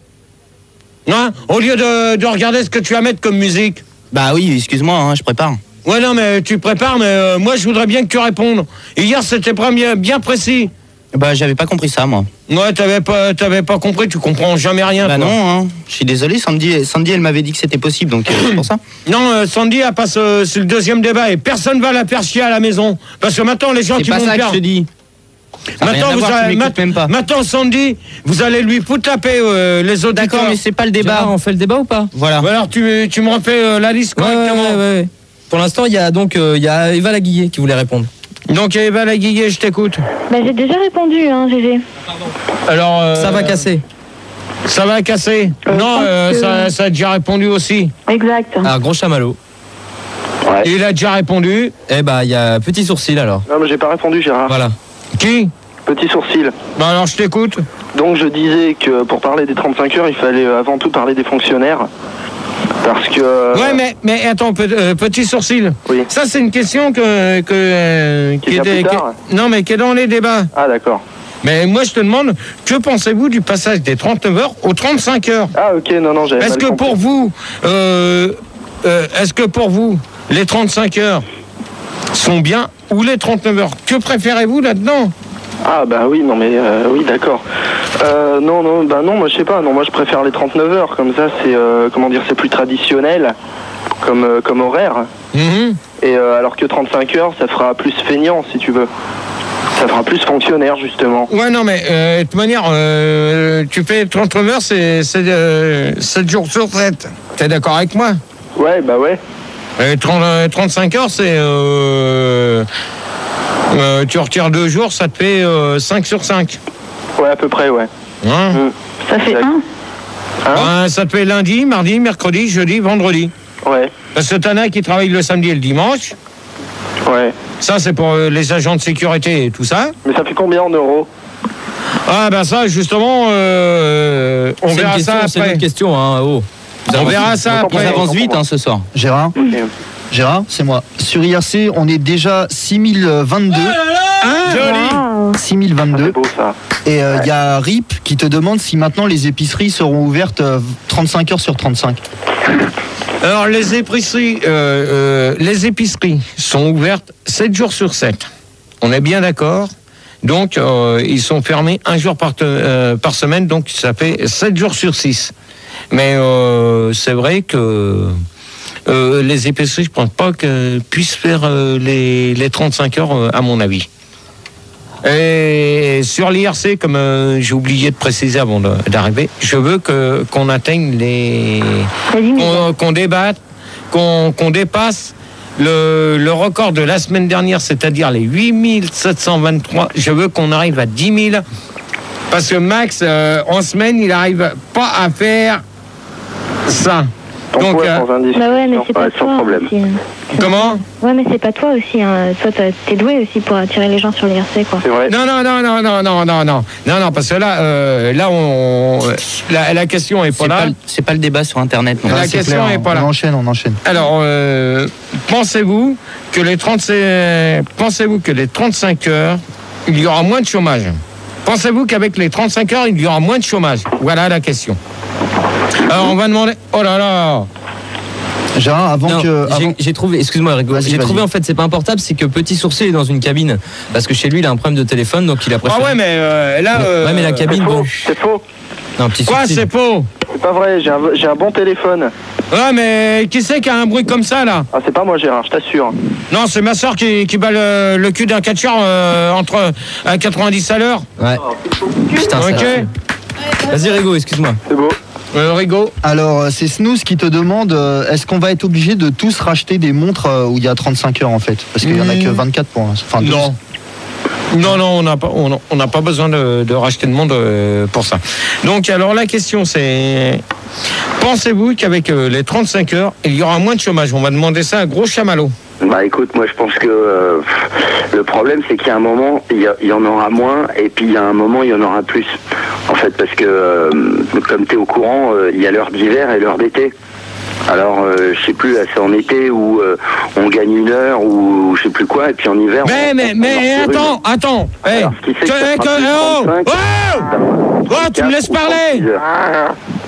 S6: Hein? Au lieu de regarder ce que tu vas mettre comme musique.
S10: Bah oui, excuse-moi, hein, je prépare.
S6: Ouais, non, mais tu prépares, mais moi, je voudrais bien que tu répondes. Hier, c'était bien précis.
S10: Bah, j'avais pas compris ça, moi.
S6: Ouais, t'avais pas compris, tu comprends jamais rien.
S10: Bah
S6: toi.
S10: non, hein. Je suis désolé, Sandy, elle m'avait dit que c'était possible, donc c'est pour ça.
S6: Non, Sandy, elle passe sur le deuxième débat et personne va la faire chier à la maison. Parce que maintenant, les gens qui vont
S10: faire... C'est pas ça que je te dis.
S6: Maintenant, Sandy, vous allez lui foutre la paix, les autres.
S10: D'accord, mais c'est pas le débat.
S5: Gérard, on fait le débat ou pas?
S10: Voilà.
S6: Alors, tu me refais la liste correctement.
S5: Ouais. Pour l'instant, il y a Eva Laguillet qui voulait répondre.
S6: Donc, Eva Laguillet, je t'écoute.
S8: Bah, j'ai déjà répondu, hein, GG.
S6: Alors,
S5: ça va casser.
S6: Ça va casser. Non, ça a déjà répondu aussi.
S4: Exact.
S5: Ah, gros chamallow.
S3: Ouais.
S6: Il a déjà répondu.
S5: Eh bah, il y a petit sourcil alors.
S3: Non, mais j'ai pas répondu, Gérard.
S5: Voilà.
S6: Qui?
S3: Petit sourcil.
S6: Bah alors, je t'écoute.
S3: Donc, je disais que pour parler des 35 heures, il fallait avant tout parler des fonctionnaires. Parce que...
S6: Ouais, mais attends, petit sourcil.
S3: Oui.
S6: Ça, c'est une question qui est non, mais qui est dans les débats.
S3: Ah, d'accord.
S6: Mais moi, je te demande, que pensez-vous du passage des 39 heures aux 35 heures?
S3: Ah, ok, non, j'avais
S6: Est-ce que pour vous, les 35 heures sont bien ou les 39 heures? Que préférez-vous là-dedans?
S3: Ah, bah oui, non, mais oui, d'accord. Non, moi, je sais pas. Non, moi, je préfère les 39 heures. Comme ça, c'est, c'est plus traditionnel comme horaire.
S6: Mm-hmm.
S3: Et alors que 35 heures, ça fera plus feignant, si tu veux. Ça fera plus fonctionnaire, justement.
S6: Ouais, non, mais de toute manière, tu fais 39 heures, c'est 7 jours sur 7. T'es d'accord avec moi?
S3: Ouais, bah ouais.
S6: 35 heures, c'est... tu retires 2 jours, ça te fait 5 sur 5.
S3: Ouais, à peu près, ouais.
S6: Hein?
S4: Ça fait 1.
S6: Ça te fait lundi, mardi, mercredi, jeudi, vendredi.
S3: Ouais.
S6: Parce que t'en as qui travaillent le samedi et le dimanche.
S3: Ouais.
S6: Ça, c'est pour les agents de sécurité et tout ça.
S3: Mais ça fait combien en euros?
S6: Ah, ben ça, justement, on verra ça après.
S5: C'est une question, hein. Oh.
S6: On verra ça après.
S10: Ils avancent vite, hein, ce soir.
S9: Gérard, Gérard, c'est moi. Sur IRC, on est déjà 6022.
S6: Joli.
S9: 6022.
S3: C'est beau, ça.
S9: Et il y a RIP qui te demande si maintenant les épiceries seront ouvertes 35 heures sur 35.
S6: Alors, les épiceries sont ouvertes 7 jours sur 7. On est bien d'accord. Donc, ils sont fermés 1 jour par semaine, donc ça fait 7 jours sur 6. Mais c'est vrai que les épiceries, je ne pense pas qu'elles puissent faire les 35 heures, à mon avis. Et sur l'IRC, comme j'ai oublié de préciser avant d'arriver, je veux qu'on atteigne qu'on débatte, qu'on dépasse le record de la semaine dernière, c'est-à-dire les 8723. Je veux qu'on arrive à 10 000. Parce que Max, en semaine, il n'arrive pas à faire ça. Donc,
S8: bah ouais, mais c'est pas toi aussi.
S6: Comment?
S8: Ouais, mais c'est pas toi aussi. Hein. Toi, t'es doué aussi pour attirer les gens sur l'IRC, quoi.
S3: C'est vrai.
S6: Non, parce que là, la question est pas là.
S10: C'est pas le débat sur Internet. Non.
S6: La question est pas là.
S9: On enchaîne.
S6: Alors, pensez-vous que les 35 heures, il y aura moins de chômage? Pensez-vous qu'avec les 35 heures, il y aura moins de chômage? Voilà la question. Alors, on va demander... Oh là là!
S9: Gérard,
S5: j'ai trouvé, excuse-moi Rigo, j'ai trouvé en fait, c'est pas un portable, c'est que Petit Sourcil est dans une cabine. Parce que chez lui, il a un problème de téléphone, donc il a préféré...
S6: Ah ouais, mais là...
S5: ouais, mais la cabine, bon...
S3: C'est faux.
S5: Non, petit
S6: Quoi,
S5: subtil.
S6: c'est faux?
S3: C'est pas vrai, j'ai un bon téléphone.
S6: Ouais, mais qui c'est qui a un bruit comme ça, là?
S3: Ah, c'est pas moi, Gérard, je t'assure.
S6: Non, c'est ma soeur qui bat le cul d'un catcheur à 90 à l'heure.
S5: Ouais. Putain,
S6: Ok.
S5: Vas-y, Rigo, excuse-moi.
S3: C'est beau.
S6: Rigo.
S9: Alors, c'est Snooze qui te demande est-ce qu'on va être obligé de tous racheter des montres où il y a 35 heures en fait? Parce qu'il y en a que 24 pour l'instant. Enfin, 12.
S6: Non, on n'a pas besoin de racheter de monde pour ça. Donc, alors la question c'est, pensez-vous qu'avec les 35 heures, il y aura moins de chômage? On va demander ça à Gros Chamallow.
S7: Bah écoute, moi je pense que le problème c'est qu'il y a un moment, il y en aura moins, et puis il y a un moment, il y en aura plus. En fait, parce que comme tu es au courant, il y a l'heure d'hiver et l'heure d'été. Alors, je sais plus, là, c'est en été où on gagne une heure ou je sais plus quoi, et puis en hiver...
S6: Mais attends. Hey, tu me laisses parler.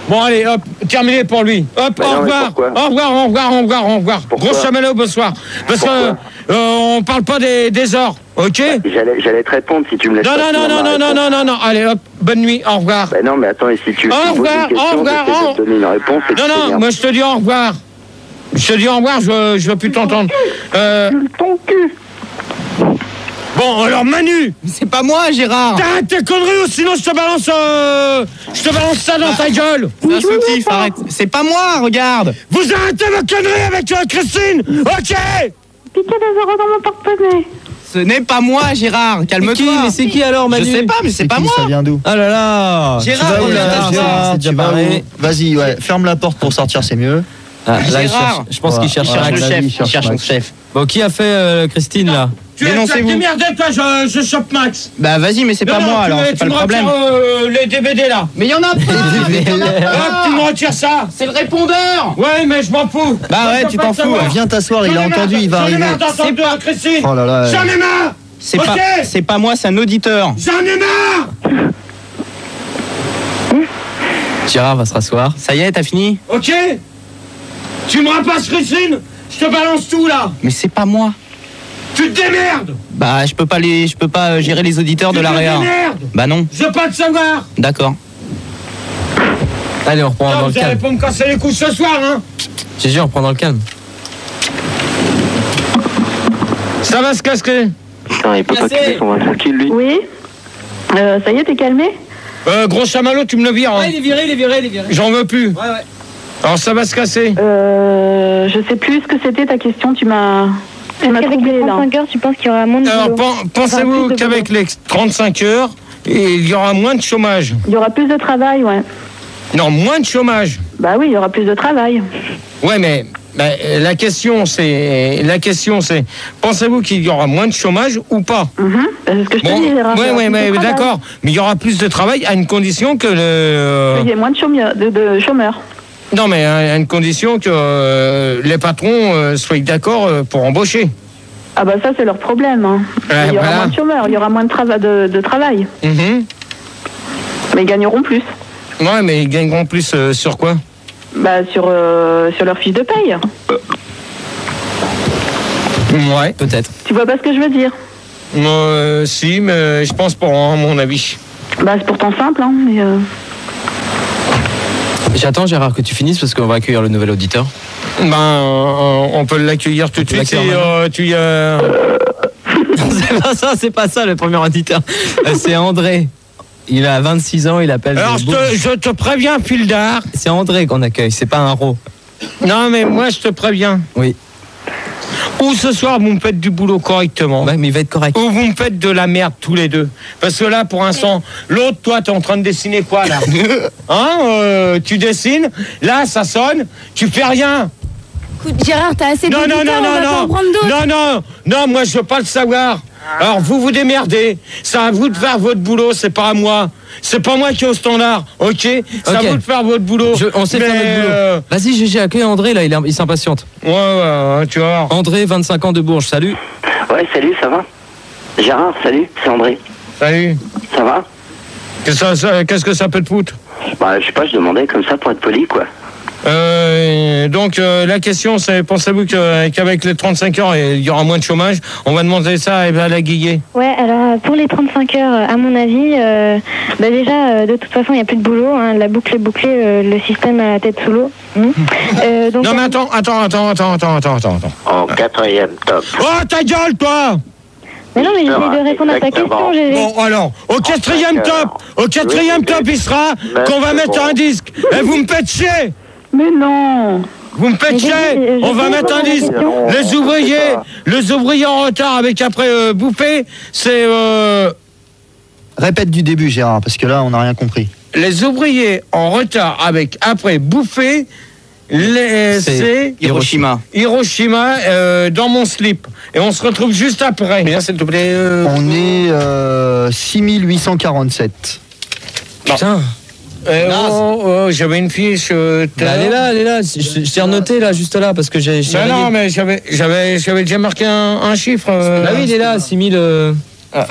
S6: Bon, allez, hop, terminé pour lui. Hop, au revoir. Gros Chamallow, bonsoir. Parce que on parle pas des heures, ok?
S7: J'allais te répondre si tu me laisses
S6: Non, allez, hop, bonne nuit, au revoir.
S7: Bah non, mais attends, et si tu
S6: au revoir.
S7: j'essaie de te donner une réponse...
S6: Non, moi je te dis au revoir. Je veux plus t'entendre.
S3: Ton cul.
S6: Bon, alors Manu.
S10: C'est pas moi, Gérard.
S6: T'arrêtes tes conneries ou sinon je te balance ça dans ta gueule.
S10: Instructif, arrête. C'est pas moi, regarde.
S6: Vous arrêtez vos conneries avec Christine. Ok.
S4: Pitié des euros dans mon porte-monnaie.
S10: Ce n'est pas moi, Gérard. Calme-toi.
S5: Mais c'est qui alors, Manu?
S10: Je sais pas, mais c'est pas moi.
S9: Ça vient d'où?
S5: Ah là là.
S10: Gérard,
S9: Tu vas où, là, Gérard,
S5: c'est déjà
S9: tu vas
S5: barré.
S9: où? Vas-y, ouais, ferme la porte pour sortir, c'est mieux.
S5: Ah, là,
S10: Gérard.
S5: je pense qu'il cherche
S9: Voilà.
S10: le
S5: Max.
S10: chef.
S9: il
S10: Il
S9: cherche
S10: cherche son
S9: Max.
S10: chef.
S5: Bon, qui a fait Christine là?
S6: Tu vas te démerder, toi, je chope Max.
S10: Bah vas-y, mais c'est pas moi alors, c'est pas le problème.
S6: Les DVD là.
S10: Mais il y en a pas.
S6: Hop, tu me retires ça.
S10: C'est le répondeur.
S6: Ouais, mais je m'en fous.
S10: Bah ouais, tu t'en fous.
S9: Viens t'asseoir, il a entendu, il va arriver.
S6: C'est pas Christine.
S9: Oh là là.
S6: J'en ai marre.
S10: C'est pas moi, c'est un auditeur.
S6: J'en ai marre.
S5: Gérard va se rasseoir.
S10: Ça y est, t'as fini?
S6: Ok. Tu me rapasses Christine. Je te balance tout là.
S10: Mais c'est pas moi.
S6: Tu te démerdes.
S10: Bah je peux pas gérer les auditeurs de l'AREA.
S6: Tu te démerdes.
S10: Bah non.
S6: Je veux pas te savoir.
S10: D'accord.
S5: Allez, on reprend dans le
S6: Vous allez
S5: calme.
S6: pas me casser les couilles ce soir, hein.
S5: GG, on reprend dans le calme.
S6: Ça va se casser.
S3: Putain, il peut pas tuer son vin tranquille, lui.
S4: Oui. Ça y est, t'es calmé?
S6: Gros Chamallow, tu me le vires. Hein.
S5: il est viré.
S6: J'en veux plus.
S5: Ouais.
S6: Alors ça va se casser.
S4: Je sais plus ce que c'était ta question, tu m'as
S8: Avec
S4: troublé
S8: les
S4: là.
S8: 35 heures, tu penses qu'il y aura moins de
S6: Alors
S8: boulot?
S6: pensez-vous
S8: Enfin, plus de
S6: qu'avec les 35 heures, il y aura moins de chômage?
S4: Il y aura plus de travail, ouais.
S6: Non, moins de chômage.
S4: Bah oui, il y aura plus de travail.
S6: Ouais, mais la question c'est, pensez-vous qu'il y aura moins de chômage ou pas?
S4: C'est ce que je te dis, Gérard. Il y aura plus de travail.
S6: D'accord. Mais il y aura plus de travail à une condition que
S4: Il y a moins de chômeurs.
S6: Non, mais à une condition que les patrons soient d'accord pour embaucher.
S4: Ah bah ça, c'est leur problème. Hein.
S6: Ouais,
S4: il y aura
S6: voilà.
S4: moins de chômeurs, il y aura moins de travail.
S6: Mhm.
S4: Mais ils gagneront plus.
S6: Ouais, mais ils gagneront plus sur quoi?
S4: Bah sur leur fiche de paye.
S6: Ouais.
S5: Peut-être.
S4: Tu vois pas ce que je veux dire?
S6: Si, mais je pense pas, à mon avis.
S4: Bah c'est pourtant simple, hein. Mais
S5: J'attends, Gérard, que tu finisses parce qu'on va accueillir le nouvel auditeur.
S6: On peut l'accueillir tout de suite.
S5: C'est pas ça le premier auditeur. C'est André. Il a 26 ans, il appelle.
S6: Alors je te préviens, Pildar.
S5: C'est André qu'on accueille, c'est pas un ro.
S6: Non, mais moi je te préviens.
S5: Oui.
S6: Ou ce soir vous me faites du boulot correctement.
S5: Ouais, mais il va être correct.
S6: Ou vous me faites de la merde tous les deux. Parce que là, pour l'instant, l'autre, toi, t'es en train de dessiner quoi là? Hein? Tu dessines, là, ça sonne, tu fais rien.
S11: Écoute, Gérard, t'as assez d'auditeurs, on va pas en prendre d'autres.
S6: Non, moi je veux pas le savoir. Alors vous vous démerdez. C'est à vous de faire votre boulot, c'est pas à moi. C'est pas moi qui est au standard, ok? C'est à vous de faire votre boulot.
S5: On sait faire notre boulot. Vas-y, GG, accueille André, là, il s'impatiente.
S6: Ouais, tu vois.
S5: André, 25 ans de Bourges, salut.
S7: Ouais, salut, ça va? Gérard, salut, c'est André.
S6: Salut.
S7: Ça va?
S6: Qu'est-ce que ça peut te foutre?
S7: Bah, je sais pas, je demandais comme ça pour être poli, quoi.
S6: Donc la question c'est, pensez-vous qu'avec les 35 heures il y aura moins de chômage? On va demander ça à Eva Laguillet.
S8: Ouais, alors pour les 35 heures, à mon avis, déjà de toute façon il n'y a plus de boulot, hein, la boucle est bouclée, le système a la tête sous l'eau. Donc,
S6: non mais attends.
S7: En 4e top.
S6: Oh ta gueule toi!
S8: Mais non, mais j'essaie de répondre à ta question, Gégé.
S6: Bon, alors, au 4e top, il sera qu'on va mettre un disque. Et vous me faites chier!
S4: Mais non!
S6: Vous me faites chier! On va mettre un disque. Les ouvriers en retard avec après bouffé, c'est...
S9: Répète du début, Gérard, parce que là, on n'a rien compris.
S6: Les ouvriers en retard avec après bouffé, c'est
S10: Hiroshima.
S6: Hiroshima dans mon slip. Et on se retrouve juste après. S'il te plaît.
S9: On est 6847.
S6: Putain. J'avais une fiche.
S5: Elle est là. Je t'ai renoté là, juste là, parce que j'ai.
S6: Non, mais j'avais déjà marqué un chiffre.
S5: Bah oui, il est là, 6000.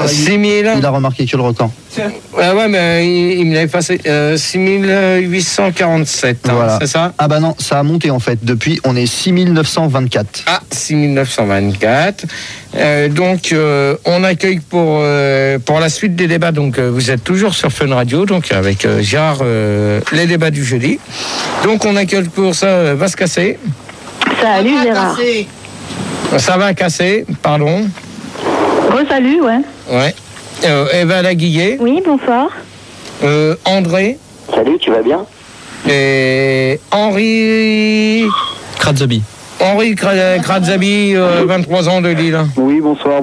S6: 6000.
S9: Il a remarqué que le record.
S6: Ouais, mais il me l'avait passé 6847, hein,
S9: voilà.
S6: C'est ça?
S9: Ah bah non, ça a monté en fait. Depuis, on est 6924.
S6: Ah, 6924. Donc, on accueille pour la suite des débats. Donc, vous êtes toujours sur Fun Radio, donc avec Gérard, les débats du jeudi. Donc, on accueille pour ça Va se casser.
S4: Salut Gérard.
S6: Ça va casser, pardon.
S4: Salut, ouais.
S6: Ouais. Eva Laguillet.
S8: Oui, bonsoir.
S6: André.
S7: Salut, tu vas bien?
S6: Et Henri
S5: Kradzabi.
S6: Henri Kradzabi, 23 ans de Lille.
S3: Oui, bonsoir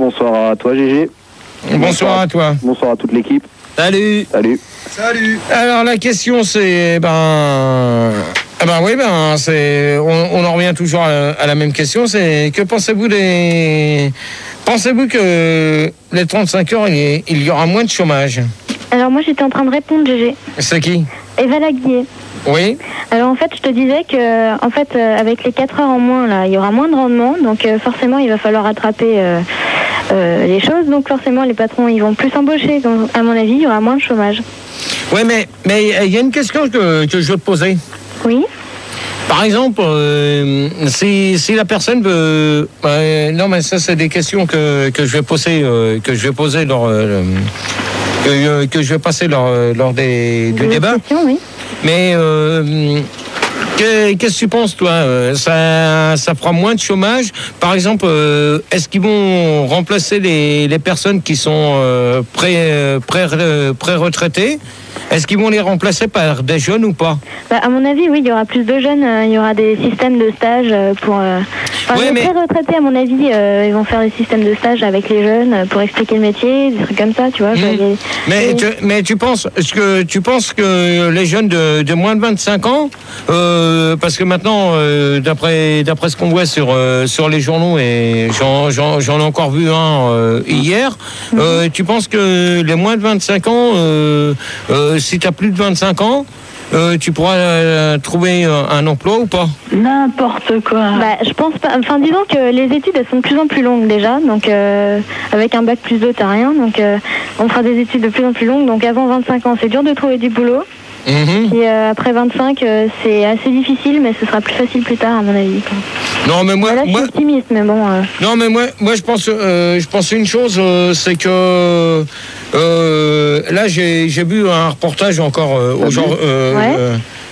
S3: à toi Gégé.
S6: Bonsoir à toi.
S3: Bonsoir à toute l'équipe.
S5: Salut.
S6: Alors la question c'est, on en revient toujours à la même question, c'est que pensez-vous que les 35 heures, il y aura moins de chômage?
S8: Alors moi j'étais en train de répondre, Gégé.
S6: C'est qui?
S8: Eva Laguillet.
S6: Oui.
S8: Alors en fait je te disais que avec les 4 heures en moins là, il y aura moins de rendement, donc forcément il va falloir rattraper les choses, donc forcément les patrons ils vont plus embaucher, donc à mon avis il y aura moins de chômage.
S6: Oui, mais il y a une question que je veux te poser.
S8: Oui.
S6: Par exemple, si la personne veut, non mais ça c'est des questions que je vais poser lors du débat.
S8: Oui.
S6: Mais qu'est-ce que tu penses toi? Ça fera moins de chômage. Par exemple, est-ce qu'ils vont remplacer les personnes qui sont pré-retraitées? Est-ce qu'ils vont les remplacer par des jeunes ou pas?
S8: À mon avis, oui, il y aura plus de jeunes. Il y aura des systèmes de stage pour... les pré-retraités, à mon avis, ils vont faire des systèmes de stage avec les jeunes pour expliquer le métier, des trucs comme ça, tu vois.
S6: Mais tu penses que les jeunes de moins de 25 ans, parce que maintenant, d'après ce qu'on voit sur les journaux, et j'en ai encore vu un hier, tu penses que les moins de 25 ans... si tu as plus de 25 ans, tu pourras trouver un emploi ou pas?
S4: N'importe quoi.
S8: Je pense pas. Enfin, disons que les études, elles sont de plus en plus longues déjà. Donc, avec un bac plus 2, t'as rien. Donc, on fera des études de plus en plus longues. Donc, avant 25 ans, c'est dur de trouver du boulot. Et après 25, c'est assez difficile, mais ce sera plus facile plus tard, à mon avis.
S6: Non, mais moi,
S8: je suis optimiste, mais bon.
S6: Non, mais moi, je pense une chose, c'est que là, j'ai vu un reportage encore aujourd'hui.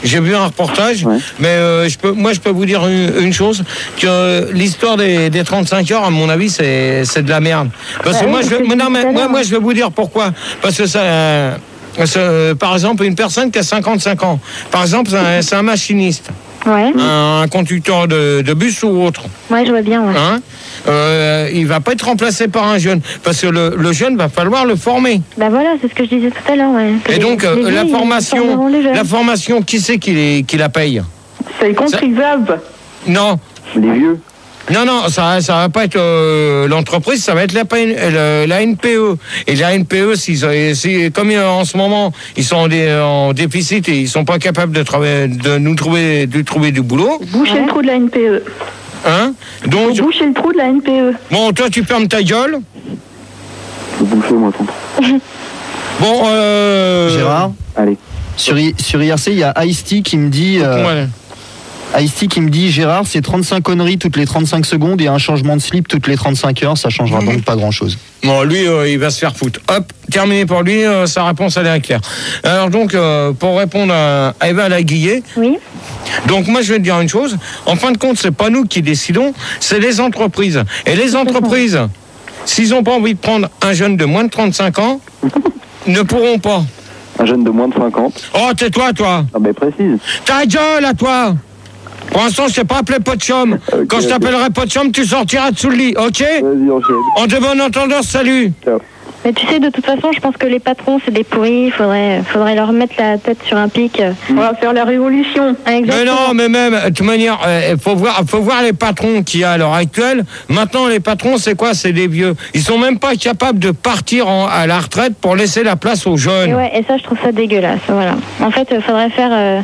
S6: J'ai vu un reportage, mais je peux vous dire une chose, que l'histoire des 35 heures, à mon avis, c'est de la merde. Parce que moi, je vais vous dire pourquoi. Parce que ça... par exemple, une personne qui a 55 ans, par exemple, c'est un machiniste, un conducteur de bus ou autre.
S8: Ouais, je vois bien. Ouais.
S6: Il va pas être remplacé par un jeune, parce que le jeune va falloir le former.
S8: Voilà, c'est ce que je disais tout à l'heure. Ouais.
S6: Et donc la formation, qui c'est qui la paye?
S4: C'est les contribuables.
S6: Non.
S3: Les vieux.
S6: Non, ça va pas être l'entreprise, ça va être la NPE. Et la NPE, comme en ce moment, ils sont en déficit et ils sont pas capables de trouver du boulot.
S4: Boucher le trou de la NPE.
S6: Hein? Donc,
S4: boucher le trou de la NPE.
S6: Bon, toi, tu fermes ta gueule.
S3: Boucher, moi, tonton.
S6: Bon,
S9: Gérard.
S3: Allez.
S9: Sur IRC, il y a Ice-T qui me dit... Ice-T qui me dit Gérard, c'est 35 conneries toutes les 35 secondes et un changement de slip toutes les 35 heures. Ça changera donc pas grand-chose.
S6: Bon, lui, il va se faire foutre. Hop, terminé pour lui, sa réponse, elle est claire. Alors donc, pour répondre à Eva Laguillet,
S8: oui.
S6: Donc moi, je vais te dire une chose. En fin de compte, c'est pas nous qui décidons, c'est les entreprises. Et les entreprises, s'ils n'ont pas envie de prendre un jeune de moins de 35 ans, ne pourront pas.
S3: Un jeune de moins de 50.
S6: Oh, tais-toi, toi.
S3: Ah ben précise.
S6: Ta gueule, à toi. Pour l'instant, je t'ai pas appelé Potchum. Okay, quand je t'appellerai Potchum, tu sortiras de sous le lit, ok?
S3: Vas-y, enchaîne.
S6: En de bon entendeur, salut.
S3: Ciao.
S8: Mais tu sais, de toute façon, je pense que les patrons, c'est des pourris. Il faudrait leur mettre la tête sur un pic.
S4: On va faire la révolution.
S6: Mais non, mais même, de toute manière, faut voir les patrons qu'il y a à l'heure actuelle. Maintenant, les patrons, c'est quoi? C'est des vieux. Ils sont même pas capables de partir à la retraite pour laisser la place aux jeunes.
S8: Et ouais, et ça, je trouve ça dégueulasse. Voilà. En fait, il faudrait faire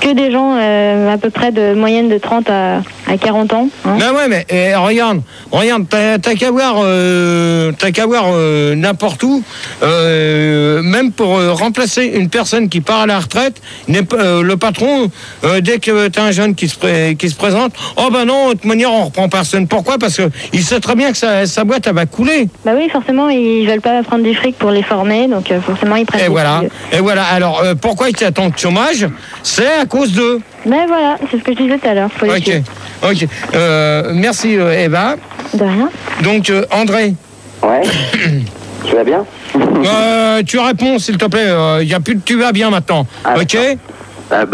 S8: que des gens à peu près de moyenne de 30 à 40 ans. Hein.
S6: Ben ouais, mais regarde, t'as qu'à voir n'importe où, même pour remplacer une personne qui part à la retraite, le patron, dès que t'as un jeune qui se présente, oh ben non, de toute manière on reprend personne. Pourquoi? Parce que il sait très bien que sa boîte elle va couler.
S8: Bah oui, forcément ils veulent pas prendre du fric pour les former, donc forcément ils prennent.
S6: Et voilà. Alors pourquoi il y a tant de chômage? C'est à cause d'eux.
S8: Ben voilà, c'est ce que je disais tout à l'heure.
S6: Ok. Merci Eva.
S8: De rien.
S6: Donc André.
S7: Ouais. Tu vas bien?
S6: Tu réponds s'il te plaît. Il y a plus de tu vas bien maintenant. Ok.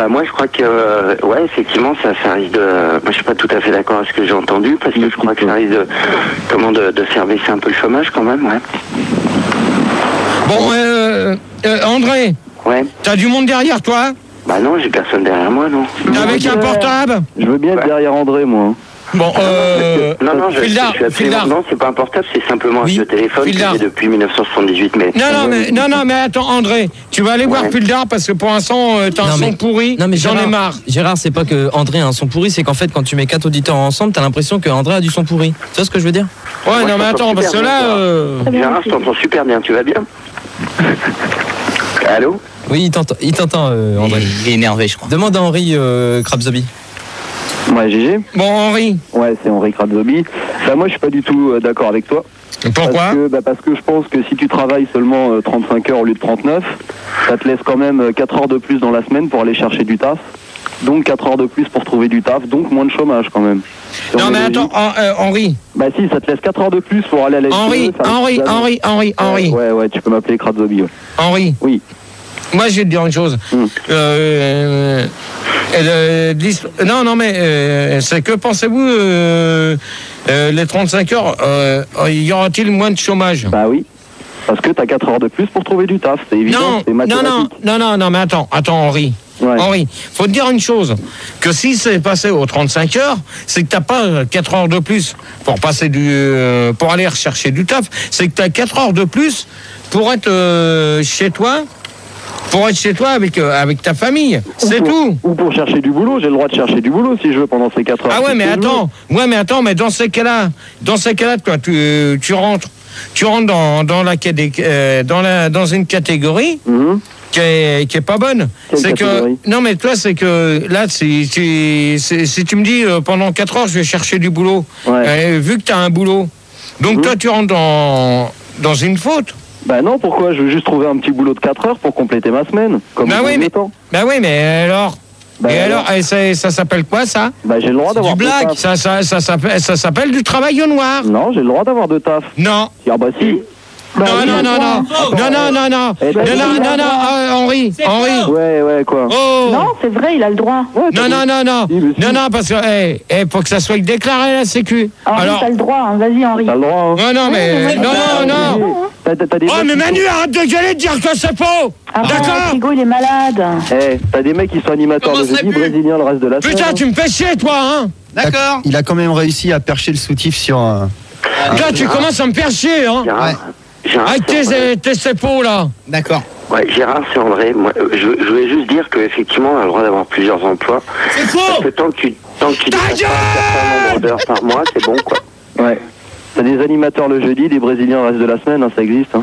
S7: Moi je crois que ouais, effectivement ça risque de. Moi je suis pas tout à fait d'accord avec ce que j'ai entendu parce que je crois que ça risque de faire baisser un peu le chômage quand même. Ouais.
S6: Bon André.
S7: Ouais.
S6: T'as du monde derrière toi?
S7: Bah non, j'ai personne derrière moi, non.
S6: T'es avec un portable?
S3: Je veux bien être derrière André, moi.
S7: Bon, non, je suis absolument... Non, c'est pas un portable, c'est simplement un vieux téléphone que j'ai depuis 1978, mais...
S6: Non, mais attends, André, tu vas aller voir Puldar parce que pour l'instant, t'as un son pourri,
S5: non, mais
S6: j'en ai marre.
S5: Gérard, c'est pas que André a un son pourri, c'est qu'en fait, quand tu mets 4 auditeurs ensemble, t'as l'impression que André a du son pourri. Tu vois ce que je veux dire?
S6: Ouais, non, mais attends, parce que là...
S7: Gérard, je t'entends super bien, tu vas bien? Allô?
S5: Oui, il t'entend, André.
S10: Il est énervé, je crois.
S5: Demande à Henri Krabzobi.
S3: Ouais, GG.
S6: Bon, Henri.
S3: Ouais, c'est Henri Krabzobi. Bah, moi, je suis pas du tout d'accord avec toi.
S6: Pourquoi?
S3: Parce que je pense que si tu travailles seulement 35 heures au lieu de 39, ça te laisse quand même 4 heures de plus dans la semaine pour aller chercher du taf. Donc 4 heures de plus pour trouver du taf, donc moins de chômage quand même.
S6: Non mais attends, Henri.
S3: Bah si, ça te laisse 4 heures de plus pour aller à la
S6: Henri.
S3: Ouais, tu peux m'appeler Krabzobi. Ouais.
S6: Henri.
S3: Oui.
S6: Moi, je vais te dire une chose. Non, mais c'est que pensez-vous, les 35 heures, y aura-t-il moins de chômage?
S3: Bah oui. Parce que t'as 4 heures de plus pour trouver du taf, c'est évident, c'est mathématique.
S6: Non, mais attends, Henri.
S3: Ouais.
S6: Henri, faut te dire une chose, que si c'est passé aux 35 heures, c'est que t'as pas 4 heures de plus pour passer pour aller rechercher du taf, c'est que t'as 4 heures de plus pour être chez toi. Pour être chez toi avec ta famille, c'est tout.
S3: Ou pour chercher du boulot, j'ai le droit de chercher du boulot si je veux pendant ces 4 heures.
S6: Ah ouais, mais attends, mais dans ces cas-là, toi, tu rentres dans une catégorie qui est pas bonne. C'est que non, mais toi, c'est que là, si tu me dis pendant 4 heures, je vais chercher du boulot, vu que tu as un boulot, donc toi, tu rentres dans une faute.
S3: Bah non, pourquoi? Je veux juste trouver un petit boulot de 4 heures pour compléter ma semaine. Comme
S6: mais alors. Ça s'appelle quoi, ça?
S3: Bah j'ai le droit d'avoir
S6: du blague. Ça s'appelle du travail au noir.
S3: Non, j'ai le droit d'avoir de taf.
S6: Non.
S3: Ah bah si.
S6: Non, Henri.
S3: Ouais, quoi.
S6: Oh.
S4: Non, c'est vrai, il a le droit.
S6: Ouais, non, parce que, faut que ça soit déclaré à la Sécu.
S4: Alors, t'as le droit, hein. Vas-y, Henri.
S3: T'as le droit, hein.
S6: Non, mais Manu, arrête de gueuler, de dire que c'est faux. D'accord.
S4: Hugo, il est malade.
S3: T'as des mecs qui sont animateurs le jeudi, brésiliens le reste de la semaine.
S6: Putain, tu me fais chier, toi, hein.
S5: D'accord.
S9: Il a quand même réussi à percher le soutif sur un...
S6: Toi, tu commences à me faire chier, hein. Avec tes épaules, là.
S5: D'accord.
S7: Ouais, Gérard, c'est André. Moi, je voulais juste dire qu'effectivement, on a le droit d'avoir plusieurs emplois.
S6: C'est faux.
S7: Parce que tant que tu dépasses un certain nombre d'heures par mois, c'est bon, quoi.
S3: Ouais. T'as des animateurs le jeudi, des brésiliens le reste de la semaine, hein, ça existe. Hein.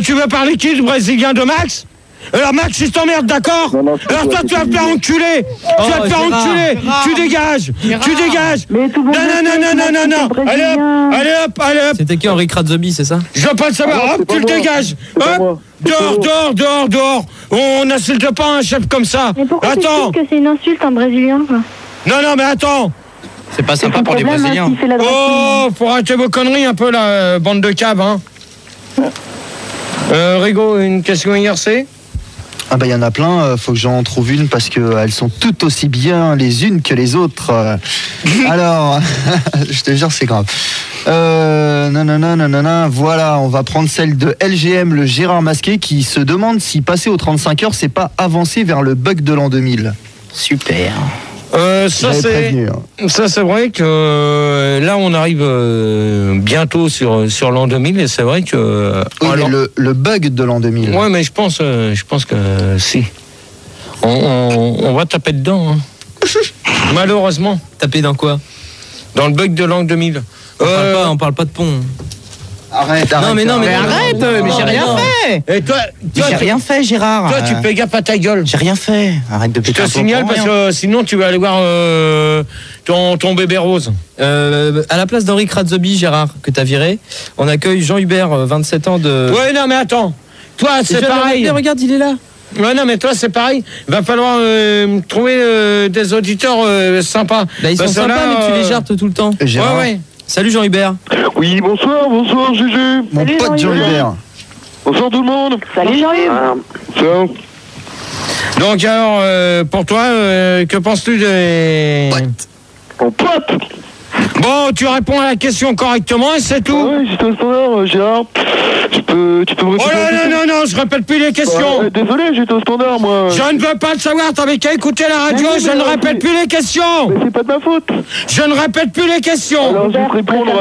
S6: Tu veux parler qui, le brésilien de Max? Alors Max, je t'emmerde, d'accord? Alors toi, tu vas te faire enculer. Tu vas te faire enculer. Tu dégages. Tu dégages. Non. Allez hop.
S5: C'était qui, Henri Kratzobi, c'est ça?
S6: Je veux pas le savoir. Hop, tu le dégages. Hop. Dehors. On n'insulte pas un chef comme ça.
S8: Mais pourquoi tu trouves que c'est une insulte, un Brésilien, quoi?
S6: Non, mais attends.
S10: C'est pas sympa pour les Brésiliens.
S6: Faut arrêter vos conneries un peu, la bande de caves, hein. Rigo, une question IRC?
S9: Ah bah il y en a plein, faut que j'en trouve une parce qu'elles sont toutes aussi bien les unes que les autres. Alors, je te jure c'est grave. Voilà, on va prendre celle de LGM, le Gérard Masqué, qui se demande si passer aux 35 heures, c'est pas avancer vers le bug de l'an 2000.
S10: Super.
S6: Ça c'est vrai que là on arrive bientôt sur l'an 2000 et c'est vrai que
S9: oui, mais le bug de l'an 2000.
S6: Ouais, mais je pense que si on va taper dedans, hein. Malheureusement.
S5: Taper dans quoi?
S6: Dans le bug de l'an 2000.
S5: On parle pas de pont.
S9: Arrête.
S10: Mais j'ai rien fait.
S6: Et toi,
S10: j'ai rien fait, Gérard.
S6: Toi, tu fais gaffe à ta gueule.
S10: J'ai rien fait. Arrête de péter.
S6: Je te signale parce que sinon tu vas aller voir ton bébé rose.
S5: À la place d'Henri Kratzobi, Gérard, que t'as viré, on accueille Jean Hubert, 27 ans de...
S6: Ouais, non, mais attends. Toi, c'est pareil.
S5: Regarde, il est là.
S6: Ouais, non, mais toi, c'est pareil. Il va falloir trouver des auditeurs sympas.
S5: Ils sont sympas, mais tu les jartes tout le temps.
S6: Ouais.
S5: Salut Jean Hubert.
S1: Oui, bonsoir Juju.
S9: Mon pote Jean Hubert.
S1: Bonsoir tout le monde.
S4: Salut Jean-Hubert.
S1: Ciao.
S6: Donc alors, pour toi, que penses-tu des...
S1: Mon pote.
S6: Bon, tu réponds à la question correctement et c'est tout.
S1: Oui, j'étais au standard, Gérard. Tu peux me répéter?
S6: Oh non, je répète plus les questions.
S1: Désolé, j'étais au standard, moi.
S6: Je ne veux pas le savoir, t'avais qu'à écouter la radio, je ne répète plus les questions.
S1: Mais c'est pas de ma faute.
S6: Je ne répète plus les questions.
S1: Alors, je vais te répondre...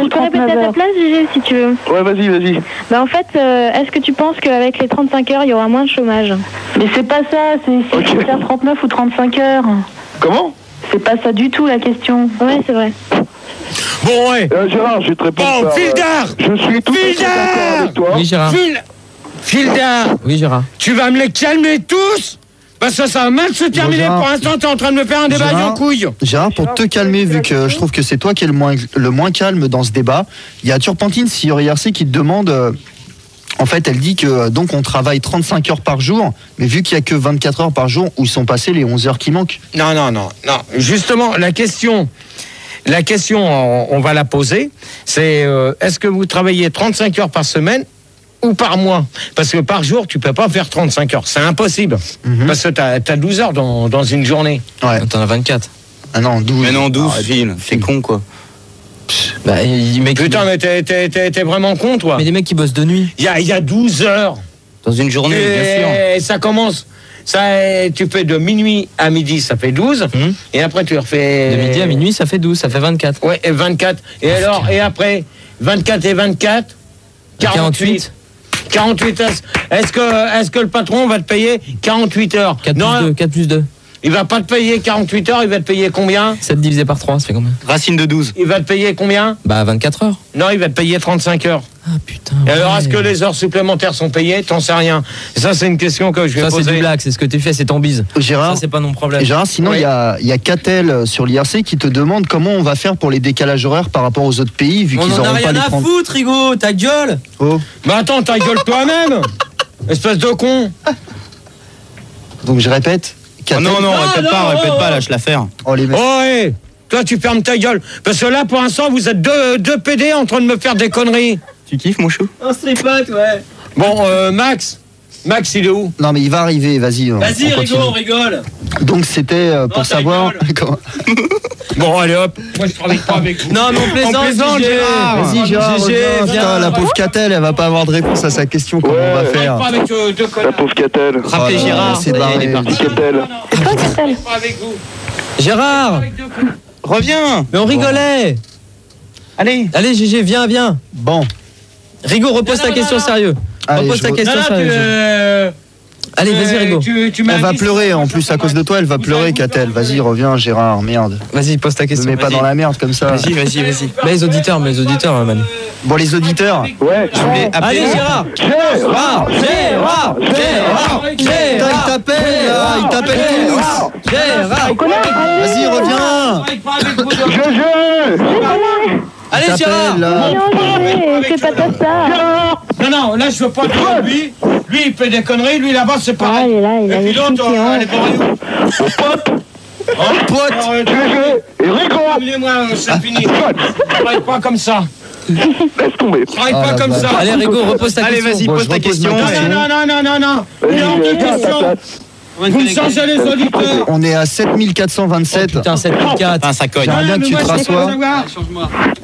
S8: Tu peux répéter à ta place, Gégé, si tu veux.
S1: Ouais, vas-y.
S8: Bah en fait, est-ce que tu penses qu'avec les 35 heures, il y aura moins de chômage?
S4: Mais c'est pas ça, c'est faire 39 ou 35 heures.
S1: Comment?
S4: C'est pas ça du tout la question.
S8: Ouais, c'est vrai.
S6: Bon, ouais.
S1: Gérard, je vais te répondre.
S6: Bon, Fildar.
S1: Je suis tout à fait d'accord avec toi.
S5: Oui, Gérard.
S6: Fildar.
S5: Oui, Gérard.
S6: Tu vas me les calmer tous? Parce que ça va mal se terminer.
S9: Gérard.
S6: Pour l'instant, t'es en train de me faire un débat en couille.
S9: Gérard, pour te calmer, vu que je trouve que c'est toi qui es le moins calme dans ce débat, il y a Turpentine sur IRC qui te demande... en fait, elle dit que donc on travaille 35 heures par jour, mais vu qu'il n'y a que 24 heures par jour, où sont passées les 11 heures qui manquent?
S6: Non. Justement, la question, on va la poser, c'est est-ce que vous travaillez 35 heures par semaine ou par mois? Parce que par jour, tu peux pas faire 35 heures. C'est impossible. Parce que tu as 12 heures dans une journée.
S9: Ouais.
S5: T'en as 24.
S9: Ah non, 12.
S10: Mais non, 12, Phil. C'est con, quoi.
S6: Putain, mais t'es vraiment con, toi.
S5: Mais les mecs qui bossent de nuit.
S6: Il y a 12 heures.
S10: Dans une journée, bien sûr.
S6: Et ça commence... tu fais de minuit à midi, ça fait 12. Et après, tu refais...
S5: De midi à minuit, ça fait 12, ça fait 24.
S6: Ouais, et 24. Et alors, et après, 24 et 24, 48. 48 heures. Est-ce que le patron va te payer 48 heures?
S5: 4 plus 2.
S6: Il va pas te payer 48 heures, il va te payer combien?
S5: 7 divisé par 3, ça fait combien?
S10: Racine de 12.
S6: Il va te payer combien?
S5: Bah 24 heures.
S6: Non, il va te payer 35 heures.
S5: Ah putain.
S6: Et alors, est-ce que les heures supplémentaires sont payées? T'en sais rien. Et ça, c'est une question que je vais poser.
S5: Ça, c'est du blague, c'est ce que tu fais, c'est ton bise.
S9: Gérard,
S5: ça, c'est pas mon problème.
S9: Gérard, sinon, il y a Catel sur l'IRC qui te demande comment on va faire pour les décalages horaires par rapport aux autres pays, vu qu'ils n'auront pas les 30...
S5: On en a rien à foutre, Rigo, ta gueule.
S9: Oh.
S6: Bah attends, ta gueule toi-même. Espèce de con.
S9: Donc je répète.
S10: Oh non, répète pas, lâche l'affaire.
S9: Oh les mecs.
S6: Oh, hey, toi, tu fermes ta gueule. Parce que là, pour l'instant, vous êtes deux PD en train de me faire des conneries.
S10: Tu kiffes, mon chou?
S5: On se tripote, ouais.
S6: Bon, Max, il est où?
S9: Non, mais il va arriver, vas-y.
S5: Vas-y, Rigo, on rigole.
S9: Donc c'était pour savoir...
S6: Bon, allez hop, moi je travaille pas avec vous.
S5: Non, mais on plaisante,
S9: Gérard. Vas-y, Gérard, putain, la pauvre Catel, elle va pas avoir de réponse à sa question. Comment on va faire?
S6: Pas avec
S1: La pauvre Catel.
S10: Rappelez Gérard,
S9: c'est barré.
S1: Catel.
S8: C'est toi, Catel?
S6: pas avec vous.
S5: Gérard,
S10: reviens.
S5: mais on rigolait.
S10: Allez,
S5: Gégé, viens.
S9: Bon.
S5: Rigo, repose ta question sérieux.
S9: Allez,
S5: Repose ta question sérieux. Allez, vas-y, Rigo.
S9: Elle va pleurer, en plus, à cause de toi, elle va pleurer, Catel. Vas-y, reviens, Gérard, merde.
S5: Vas-y, pose ta question.
S9: Ne mets pas dans la merde comme ça.
S10: Vas-y.
S5: Mais les auditeurs, Manu.
S9: Bon, les auditeurs.
S3: Ouais.
S10: Je voulais appeler.
S5: Allez, Gérard.
S9: Il t'appelle, là, il t'appelle tous.
S5: Gérard.
S9: Vas-y, reviens.
S5: Allez, Gérard.
S8: Non, fais pas ça.
S6: Non, là, je veux pas dire lui. Lui, il fait des conneries. Lui, là-bas, c'est pareil.
S8: Il a
S6: Et puis l'autre, elle est pareille.
S9: Pote.
S3: Et Rigo.
S6: Moi, c'est fini. Travaille pas comme ça.
S3: Laisse tomber.
S6: Travaille pas comme ça.
S5: Allez, Rigo, repose ta question.
S10: Allez, vas-y, pose ta question.
S6: Non. Il est hors de question. Vous me changez les auditeurs.
S9: On est à 7427.
S5: Putain, 7004.
S10: Enfin, ça cogne.
S9: J'aimerais bien que tu te rassoies.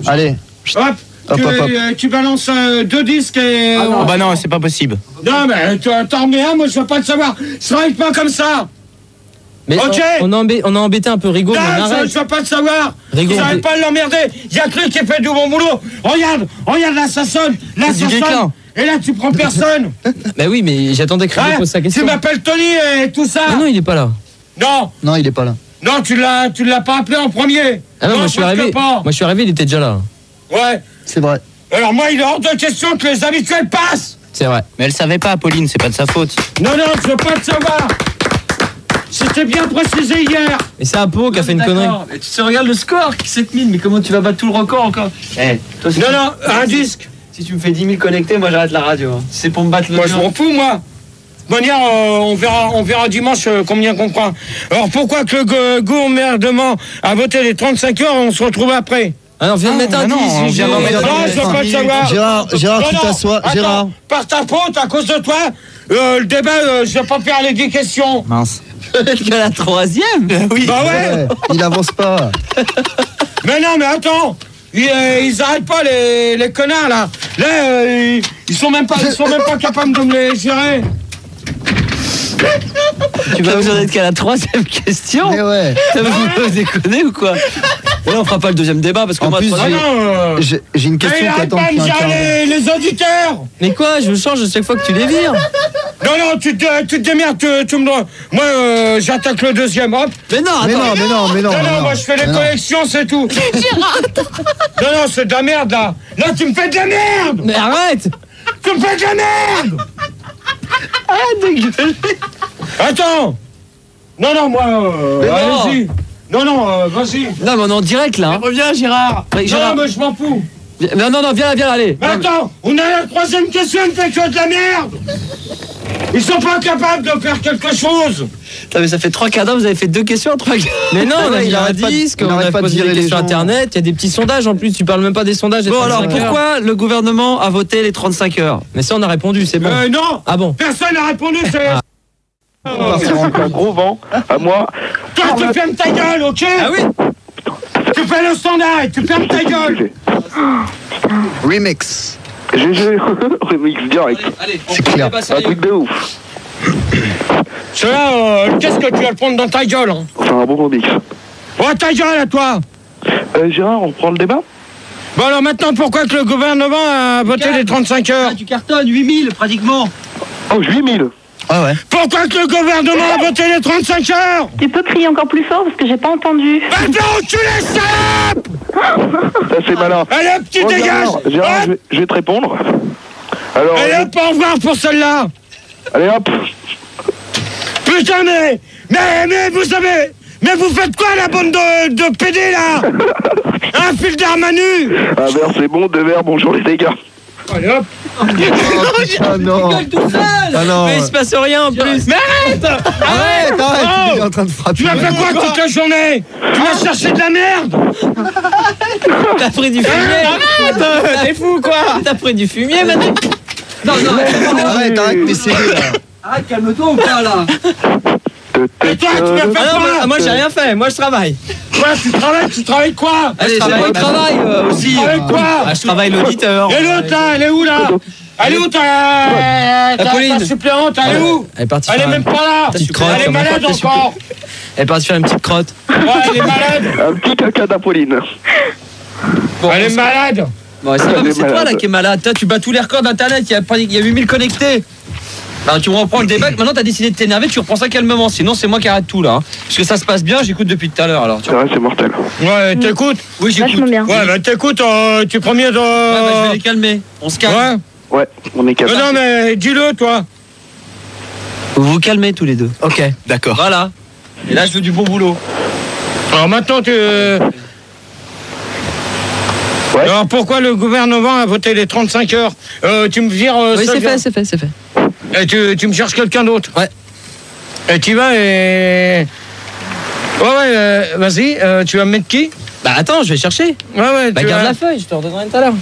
S9: Allez.
S6: Hop, tu balances 2 disques et...
S10: Oh bah non, c'est pas possible.
S6: Non, mais t'en remets un, moi je veux pas le savoir. Je travaille pas comme ça.
S5: Mais
S6: Ok.
S5: on a embêté un peu Rigo, mais on
S6: Non,
S5: arrête.
S6: je veux pas le savoir.
S5: Rigo,
S6: Ils n'arrêtent pas de l'emmerder. Il y a que lui qui fait du bon boulot. Regarde, là ça sonne. Là
S10: C'est du
S6: ça
S10: déclin.
S6: sonne. Et là tu prends personne.
S5: Bah oui, mais j'attendais que Rigo
S6: Hein,
S5: pose sa question.
S6: tu m'appelles Tony et tout ça.
S5: Ah non, il est pas là.
S6: Non,
S9: il est pas là.
S6: Non, tu l'as pas appelé en premier.
S5: Ah non, moi je suis
S6: parce que
S5: arrivé.
S6: pas.
S5: Moi je suis arrivé, il était déjà là.
S6: Ouais.
S9: C'est vrai.
S6: Alors moi, il est hors de question que les habituels passent.
S5: C'est vrai.
S10: Mais elle savait pas, Pauline, c'est pas de sa faute.
S6: Non, je veux pas le savoir. C'était bien précisé hier.
S5: Et c'est Apo qui a fait une connerie.
S2: Mais tu regardes le score, 7000, mais comment tu vas battre tout le record encore? Toi, si
S6: Non, un disque.
S2: Si tu me fais 10 000 connectés, moi j'arrête la radio. Hein. Si c'est pour me battre le
S6: Moi, je m'en fous, moi. De manière, on verra dimanche combien qu'on prend. Alors pourquoi que le gouvernement a voté les 35 heures, on se retrouve après?
S5: Ah non, viens de mettre un 10.
S10: on vient d'en mettre
S6: Non, je veux pas le savoir.
S9: Gérard, tu t'assois.
S6: Attends,
S9: Gérard.
S6: par ta faute, à cause de toi, le débat, je vais pas faire les 10 questions.
S10: Mince.
S2: Peut-être qu'à la 3e.
S10: Oui.
S6: Bah ouais.
S9: Il avance pas.
S6: Mais non, mais attends. Ils arrêtent pas les connards là. Là, ils sont même pas capables de me les gérer.
S2: Tu vas vous en être qu'à la 3e question.
S9: Mais ouais.
S2: Vous déconnez ou quoi? Et là, on fera pas le deuxième débat parce que
S9: En
S2: moi,
S9: plus, j'ai une
S6: Mais
S9: question
S6: il
S9: qui
S6: arrête
S9: attend
S6: pas de
S9: depuis
S6: me
S9: un quart d'heure.
S6: gérer les auditeurs.
S5: Mais quoi, je change à chaque fois que tu les vires.
S6: Non, tu te démerdes, tu me dois. Moi, j'attaque le deuxième, hop.
S2: Mais non, attends.
S9: Mais non.
S6: Non, moi je fais les collections, c'est tout. Non, c'est de la merde là. Là, tu me fais de la merde.
S5: Mais arrête.
S6: Tu me fais de la merde.
S2: Arrête de gueuler.
S6: Attends. Non, moi, allez-y. Non, vas-y.
S2: Non, mais on est en direct là. Hein.
S10: Reviens, Gérard.
S2: Ouais, Gérard.
S6: Non, mais je m'en fous.
S2: Non, viens là, allez.
S6: Mais attends, on a la 3e question, il fait que de la merde. Ils sont pas capables de faire quelque chose.
S2: Putain, mais ça fait 3 quarts d'heure, vous avez fait 2 questions en 3 quarts.
S5: Mais non, on a
S9: il
S5: mis un
S9: arrête pas de-
S5: disque,
S9: il
S5: on
S9: arrête
S5: a
S9: pas de
S5: posé
S9: virer
S5: des
S9: les
S5: questions
S9: gens.
S5: internet, il y a des petits sondages en plus, tu parles même pas des sondages. des
S2: Bon, alors
S5: 35 heures.
S2: pourquoi le gouvernement a voté les 35 heures?
S5: Mais ça, on a répondu, c'est bon.
S6: Non.
S5: Ah bon?
S6: Personne n'a répondu, c'est...
S3: C'est un gros vent. À moi.
S6: Toi, tu fermes ta gueule, ok?
S5: Ah oui?
S6: Tu fais le standard et tu fermes ta gueule.
S9: Remix.
S3: GG. Remix direct.
S2: Allez,
S9: C'est clair.
S3: Un truc de ouf.
S6: Cela, qu'est-ce que tu vas le prendre dans ta gueule, hein?
S3: Enfin, un bon remix.
S6: Oh, ta gueule à toi.
S3: Gérard, on reprend le débat?
S6: Bon, alors maintenant, pourquoi que le gouvernement a voté les 35 heures?
S2: tu cartonnes, 8000 pratiquement.
S3: Oh, 8000.
S9: Ah ouais.
S6: Pourquoi que le gouvernement a voté les 35 heures?
S4: Tu peux crier encore plus fort parce que j'ai pas entendu.
S6: Maintenant, tu les salopes!
S3: Ça, c'est malin.
S6: Allez, hop, tu
S3: Oh,
S6: dégages!
S3: Gérard,
S6: Hop.
S3: je vais te répondre. Alors,
S6: Allez, hop, au revoir pour celle-là!
S3: allez hop.
S6: Putain, mais vous savez, mais vous faites quoi, la bande de PD, là? Un fil d'Armanu!
S3: Un verre, c'est bon. 2 verres, bonjour les gars.
S6: Allez, hop!
S9: Ah non. Ah non.
S5: Mais il se passe rien en plus.
S6: Mais arrête!
S9: Arrête,
S6: Oh,
S9: il est en train de frapper.
S6: tu m'as fait quoi toute la journée? Tu m'as cherché de la merde?
S5: T'as pris du fumier. Arrête. T'es fou quoi? T'as pris du fumier maintenant?
S2: Non,
S9: Arrête tes CD là.
S2: arrête, calme-toi ou pas là?
S6: Et toi, tu m'as fait
S5: Ah non,
S6: quoi?
S5: moi j'ai rien fait, moi je travaille.
S6: Quoi, tu travailles quoi?
S2: Allez, c'est
S5: travaille,
S2: bon,
S5: bah,
S2: travail aussi.
S6: Tu travailles quoi?
S5: Ah, je travaille l'auditeur.
S6: Et l'autre, là, elle est où, là? Elle est où, ta
S5: Pauline.
S6: suppléante? Elle est où?
S5: Elle est partie
S6: Elle est
S5: faire
S6: même pas là!
S5: petite crotte,
S6: Elle est
S5: comme
S6: malade
S5: n'importe
S6: encore!
S5: Elle est partie faire une petite crotte.
S6: Ouais, elle est malade!
S3: Un petit caca d'Apolline.
S6: Elle est malade!
S2: Bon, ça va,
S3: Elle
S2: mais
S3: est
S2: c'est toi
S3: malade.
S2: là qui est malade. Toi, tu bats tous les records d'internet, il y a 8000 connectés. Alors, tu reprends le débat. Maintenant, tu as décidé de t'énerver, tu reprends ça calmement. Sinon, c'est moi qui arrête tout là. Parce que ça se passe bien, j'écoute depuis tout à l'heure. Alors,
S3: c'est vrai, c'est mortel.
S6: Ouais, t'écoutes?
S2: Oui, j'écoute.
S6: Ouais, bah t'écoutes, tu prends mieux de.
S2: Ouais, bah, je vais les calmer. On se calme.
S3: Ouais, on est calme.
S6: Non, mais dis-le, toi.
S2: Vous vous calmez tous les deux.
S5: Ok, d'accord.
S2: Voilà. Et là, je veux du bon boulot.
S6: Alors maintenant, Alors pourquoi le gouvernement a voté les 35 heures? Tu me vires.
S5: Oui, c'est fait.
S6: Et tu me cherches quelqu'un d'autre?
S5: Ouais.
S6: Et tu vas et. Ouais, vas-y, tu vas me mettre qui?
S5: Bah attends, je vais chercher.
S6: Ouais,
S5: bah garde la feuille, je te redonnerai tout à l'heure.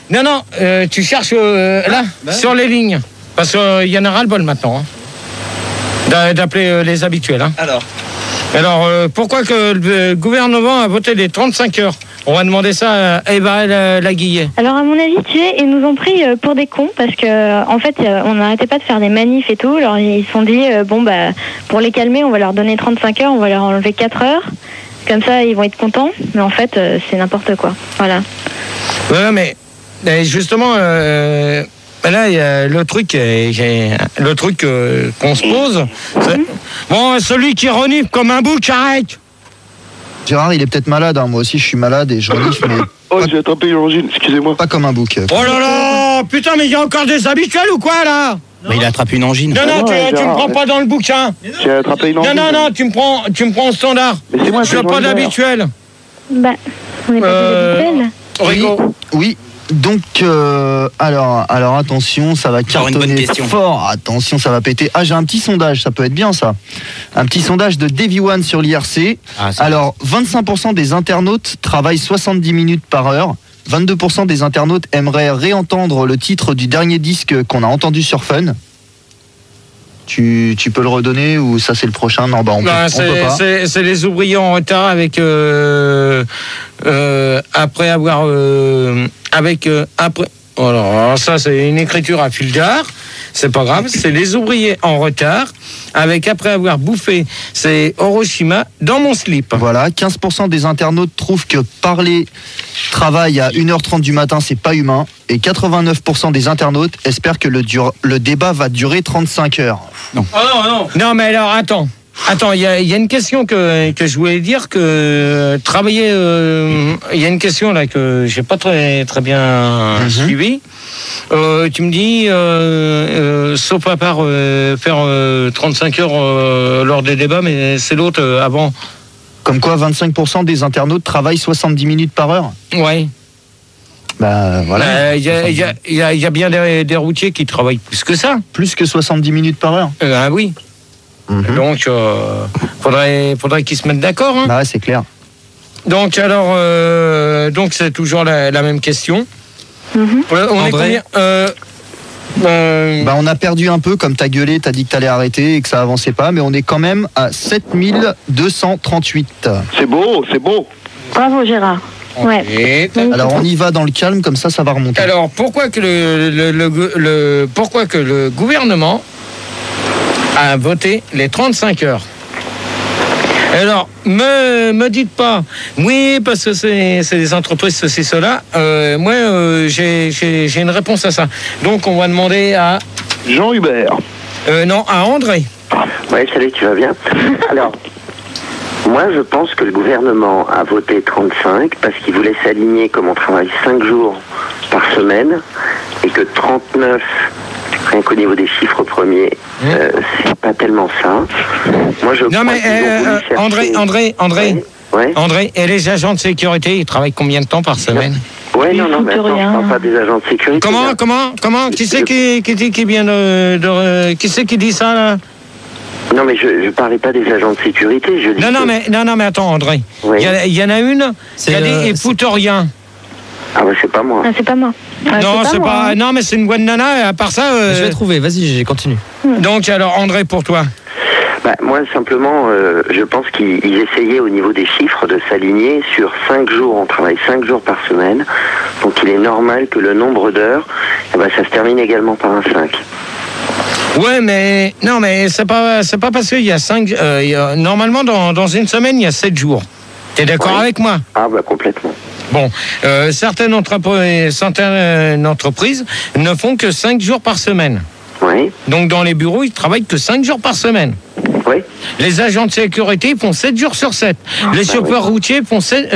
S6: Non, tu cherches là, sur les lignes. Parce qu'il y en a ras-le-bol maintenant. Hein, d'appeler les habituels. Hein. Alors, pourquoi que le gouvernement a voté les 35 heures? On va demander ça à Eva Laguillet.
S8: Alors à mon avis, ils nous ont pris pour des cons parce que en fait, on n'arrêtait pas de faire des manifs et tout. Alors ils se sont dit pour les calmer, on va leur donner 35 heures, on va leur enlever 4 heures. Comme ça, ils vont être contents. Mais en fait, c'est n'importe quoi. Voilà.
S6: Ouais, mais justement, là, il y a le truc qu'on se pose. Bon, celui qui renifle comme un bouc, arrête.
S9: Gérard, il est peut-être malade, hein. Moi aussi je suis malade et je renifle, mais...
S3: Oh, j'ai attrapé une angine, excusez-moi.
S9: Pas comme un bouc.
S6: Oh là là, putain, mais il y a encore des habituels ou quoi, là?
S10: Bah, il a attrapé une angine.
S6: Non, tu me prends pas dans le bouquin.
S3: J'ai attrapé une angine.
S6: Non, tu me prends au standard.
S3: Mais c'est moi,
S6: je suis pas d'habituel.
S8: Bah, on est pas des habituels.
S9: Oui. Donc, alors attention, ça va cartonner fort. Attention, ça va péter. Ah, j'ai un petit sondage, ça peut être bien ça. Un petit sondage de Davy One sur l'IRC. Alors, 25% des internautes travaillent 70 minutes par heure. 22% des internautes aimeraient réentendre le titre du dernier disque qu'on a entendu sur Fun. Tu peux le redonner ou ça c'est le prochain? Non, on peut pas.
S6: C'est les ouvriers en retard avec après avoir alors ça c'est une écriture à fil d'art. C'est pas grave, c'est les ouvriers en retard avec après avoir bouffé. C'est Hiroshima dans mon slip.
S9: Voilà, 15% des internautes trouvent que parler travail à 1h30 du matin, c'est pas humain. Et 89% des internautes espèrent que le débat va durer 35 heures.
S6: Non. Oh non. Non, mais alors, attends, il y a une question que je voulais dire, que travailler... Il y a une question là que j'ai pas très bien suivie. Tu me dis, sauf à part faire 35 heures lors des débats, mais c'est l'autre avant.
S9: Comme quoi 25% des internautes travaillent 70 minutes par heure?
S6: Ouais.
S9: Bah voilà.
S6: Il y a bien des routiers qui travaillent plus que ça.
S9: Plus que 70 minutes par heure?
S6: Ah oui. Donc, faudrait qu'ils se mettent d'accord. Hein.
S9: Bah ouais, c'est clair.
S6: Donc, alors, c'est toujours la même question. On est combien
S9: on a perdu un peu, comme t'as gueulé, t'as dit que t'allais arrêter et que ça avançait pas, mais on est quand même à 7238.
S3: C'est beau.
S8: Bravo Gérard. Ouais.
S9: Alors on y va dans le calme, comme ça va remonter.
S6: Alors pourquoi que le gouvernement a voté les 35 heures? Alors, me dites pas, oui, parce que c'est des entreprises, ceci, cela. Moi, j'ai une réponse à ça. Donc, on va demander à...
S3: Jean Hubert.
S6: Non, à André.
S7: Ouais, salut, tu vas bien? Alors, moi, je pense que le gouvernement a voté 35 parce qu'il voulait s'aligner comme on travaille 5 jours par semaine et que 39... rien qu'au niveau des chiffres premiers, c'est pas tellement ça. Moi, je
S6: non, mais André, et les agents de sécurité, ils travaillent combien de temps par semaine?
S7: Ouais, non, mais attends, je parle pas des agents de sécurité.
S6: Comment Qui c'est qui vient qui c'est qui dit ça, là?
S7: Non, mais je parlais pas des agents de sécurité, je dis...
S6: Non, mais attends, André. Il y en a une qui a dit « ils foutent rien ».
S7: Ah bah c'est pas moi.
S8: Ah, c'est pas moi.
S6: Non, c'est pas. Non, mais c'est une bonne nana. Et à part ça.
S5: Je vais trouver. Vas-y, continue.
S6: Donc alors, André, pour toi.
S7: Bah moi simplement, je pense qu'ils essayaient au niveau des chiffres de s'aligner sur 5 jours. On travaille 5 jours par semaine, donc il est normal que le nombre d'heures, ça se termine également par un 5.
S6: Ouais, mais non, mais c'est pas parce qu'il y a 5. Normalement, dans une semaine, il y a 7 jours. T'es d'accord avec moi?
S7: Ah bah complètement.
S6: Bon, certaines entreprises ne font que 5 jours par semaine.
S7: Oui.
S6: Donc dans les bureaux, ils travaillent que 5 jours par semaine.
S7: Oui.
S6: Les agents de sécurité font 7 jours sur 7. Les chauffeurs routiers font 7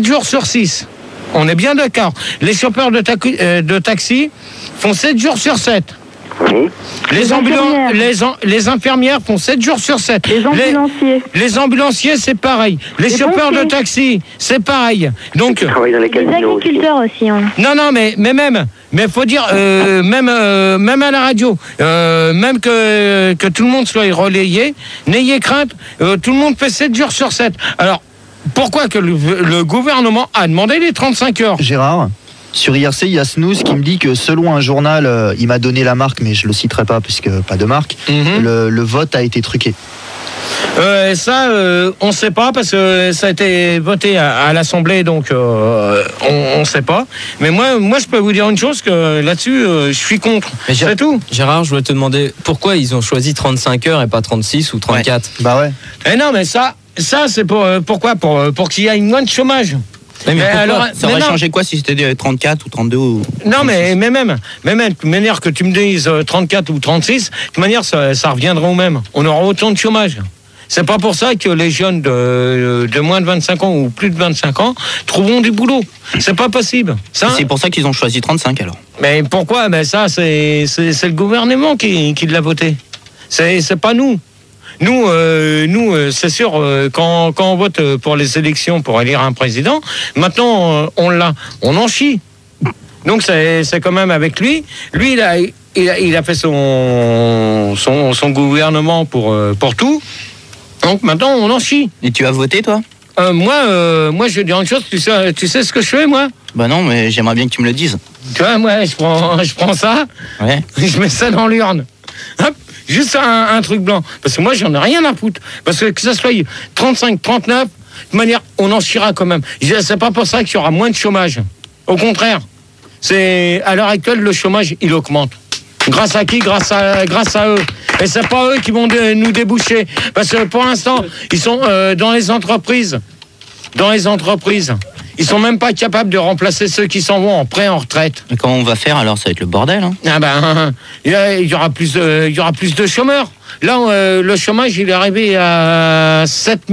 S6: jours sur 6. On est bien d'accord. Les chauffeurs de taxi font 7 jours sur 7.
S7: Oui.
S6: Les infirmières font 7 jours sur 7.
S4: Les ambulanciers.
S6: Les ambulanciers, c'est pareil. Les chauffeurs de taxi, c'est pareil. Donc,
S8: les agriculteurs aussi. Hein.
S6: Non, mais même. Mais faut dire, même à la radio, même que tout le monde soit relayé, n'ayez crainte, tout le monde fait 7 jours sur 7. Alors, pourquoi que le gouvernement a demandé les 35 heures?
S9: Gérard, sur IRC, il y a Snooze qui me dit que selon un journal, il m'a donné la marque, mais je le citerai pas puisque pas de marque, le vote a été truqué.
S6: Ça, on ne sait pas parce que ça a été voté à l'Assemblée, donc on ne sait pas. Mais moi, je peux vous dire une chose, que là-dessus, je suis contre. C'est tout.
S5: Gérard, je voulais te demander pourquoi ils ont choisi 35 heures et pas 36 ou 34
S9: ouais. Bah ouais.
S6: Eh non, mais ça c'est pourquoi pour qu'il y ait moins de chômage.
S10: Mais alors, ça aurait changé quoi si c'était 34 ou 32 ou...
S6: Non, mais même, de manière que tu me dises 34 ou 36, de toute manière, ça reviendra au même. On aura autant de chômage. C'est pas pour ça que les jeunes de moins de 25 ans ou plus de 25 ans trouveront du boulot. C'est pas possible.
S10: C'est pour ça qu'ils ont choisi 35 alors.
S6: Mais pourquoi? Ben ça, c'est le gouvernement qui l'a voté. C'est pas nous. Nous, c'est sûr, quand on vote pour les élections pour élire un président, maintenant, on en chie. Donc, c'est quand même avec lui. Lui, il a fait son gouvernement pour tout. Donc, maintenant, on en chie.
S10: Et tu as voté, toi?
S6: Moi, je vais dire une chose. Tu sais ce que je fais, moi?
S10: Bah non, mais j'aimerais bien que tu me le dises.
S6: Tu vois, moi, je prends ça.
S10: Ouais.
S6: Je mets ça dans l'urne. Hop. Juste un truc blanc. Parce que moi, j'en ai rien à foutre. Parce que ça soit 35, 39, de manière, on en chira quand même. C'est pas pour ça qu'il y aura moins de chômage. Au contraire. À l'heure actuelle, le chômage, il augmente. Grâce à qui? Grâce à eux. Et c'est pas eux qui vont nous déboucher. Parce que pour l'instant, ils sont dans les entreprises. Ils sont même pas capables de remplacer ceux qui s'en vont en retraite.
S10: Mais comment on va faire alors? Ça va être le bordel. Hein.
S6: Ah ben, il y aura plus de chômeurs. Là, le chômage, il est arrivé à 7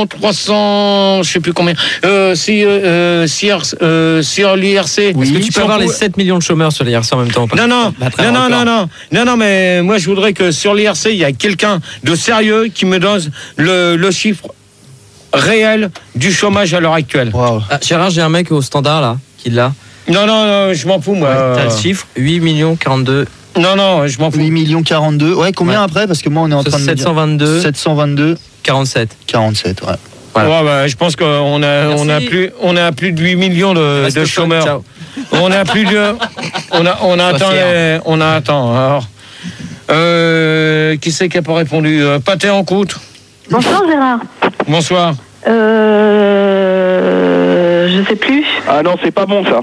S6: 300, je sais plus combien. Sur l'IRC.
S5: Oui. Est-ce que tu peux avoir les 7 millions de chômeurs sur l'IRC en même temps?
S6: Non, mais moi, je voudrais que sur l'IRC, il y a quelqu'un de sérieux qui me donne le chiffre réel du chômage à l'heure actuelle.
S5: Wow. Ah, Gérard, j'ai un mec au standard là qui l'a.
S6: Non, je m'en fous moi.
S5: T'as le chiffre 8 millions 42.
S6: Non, je m'en fous.
S9: 8 millions 42. Ouais, combien après? Parce que moi on est en train de
S5: 722 47.
S9: 47, ouais.
S6: Voilà. Ouais, bah, je pense qu'on a plus de 8 millions de chômeurs. Ciao. On a plus de on a atteint. Alors qui c'est qui a pas répondu? Pâté en croûte.
S4: Bonsoir Gérard.
S6: Bonsoir.
S4: Je sais plus.
S3: Ah non, c'est pas bon ça.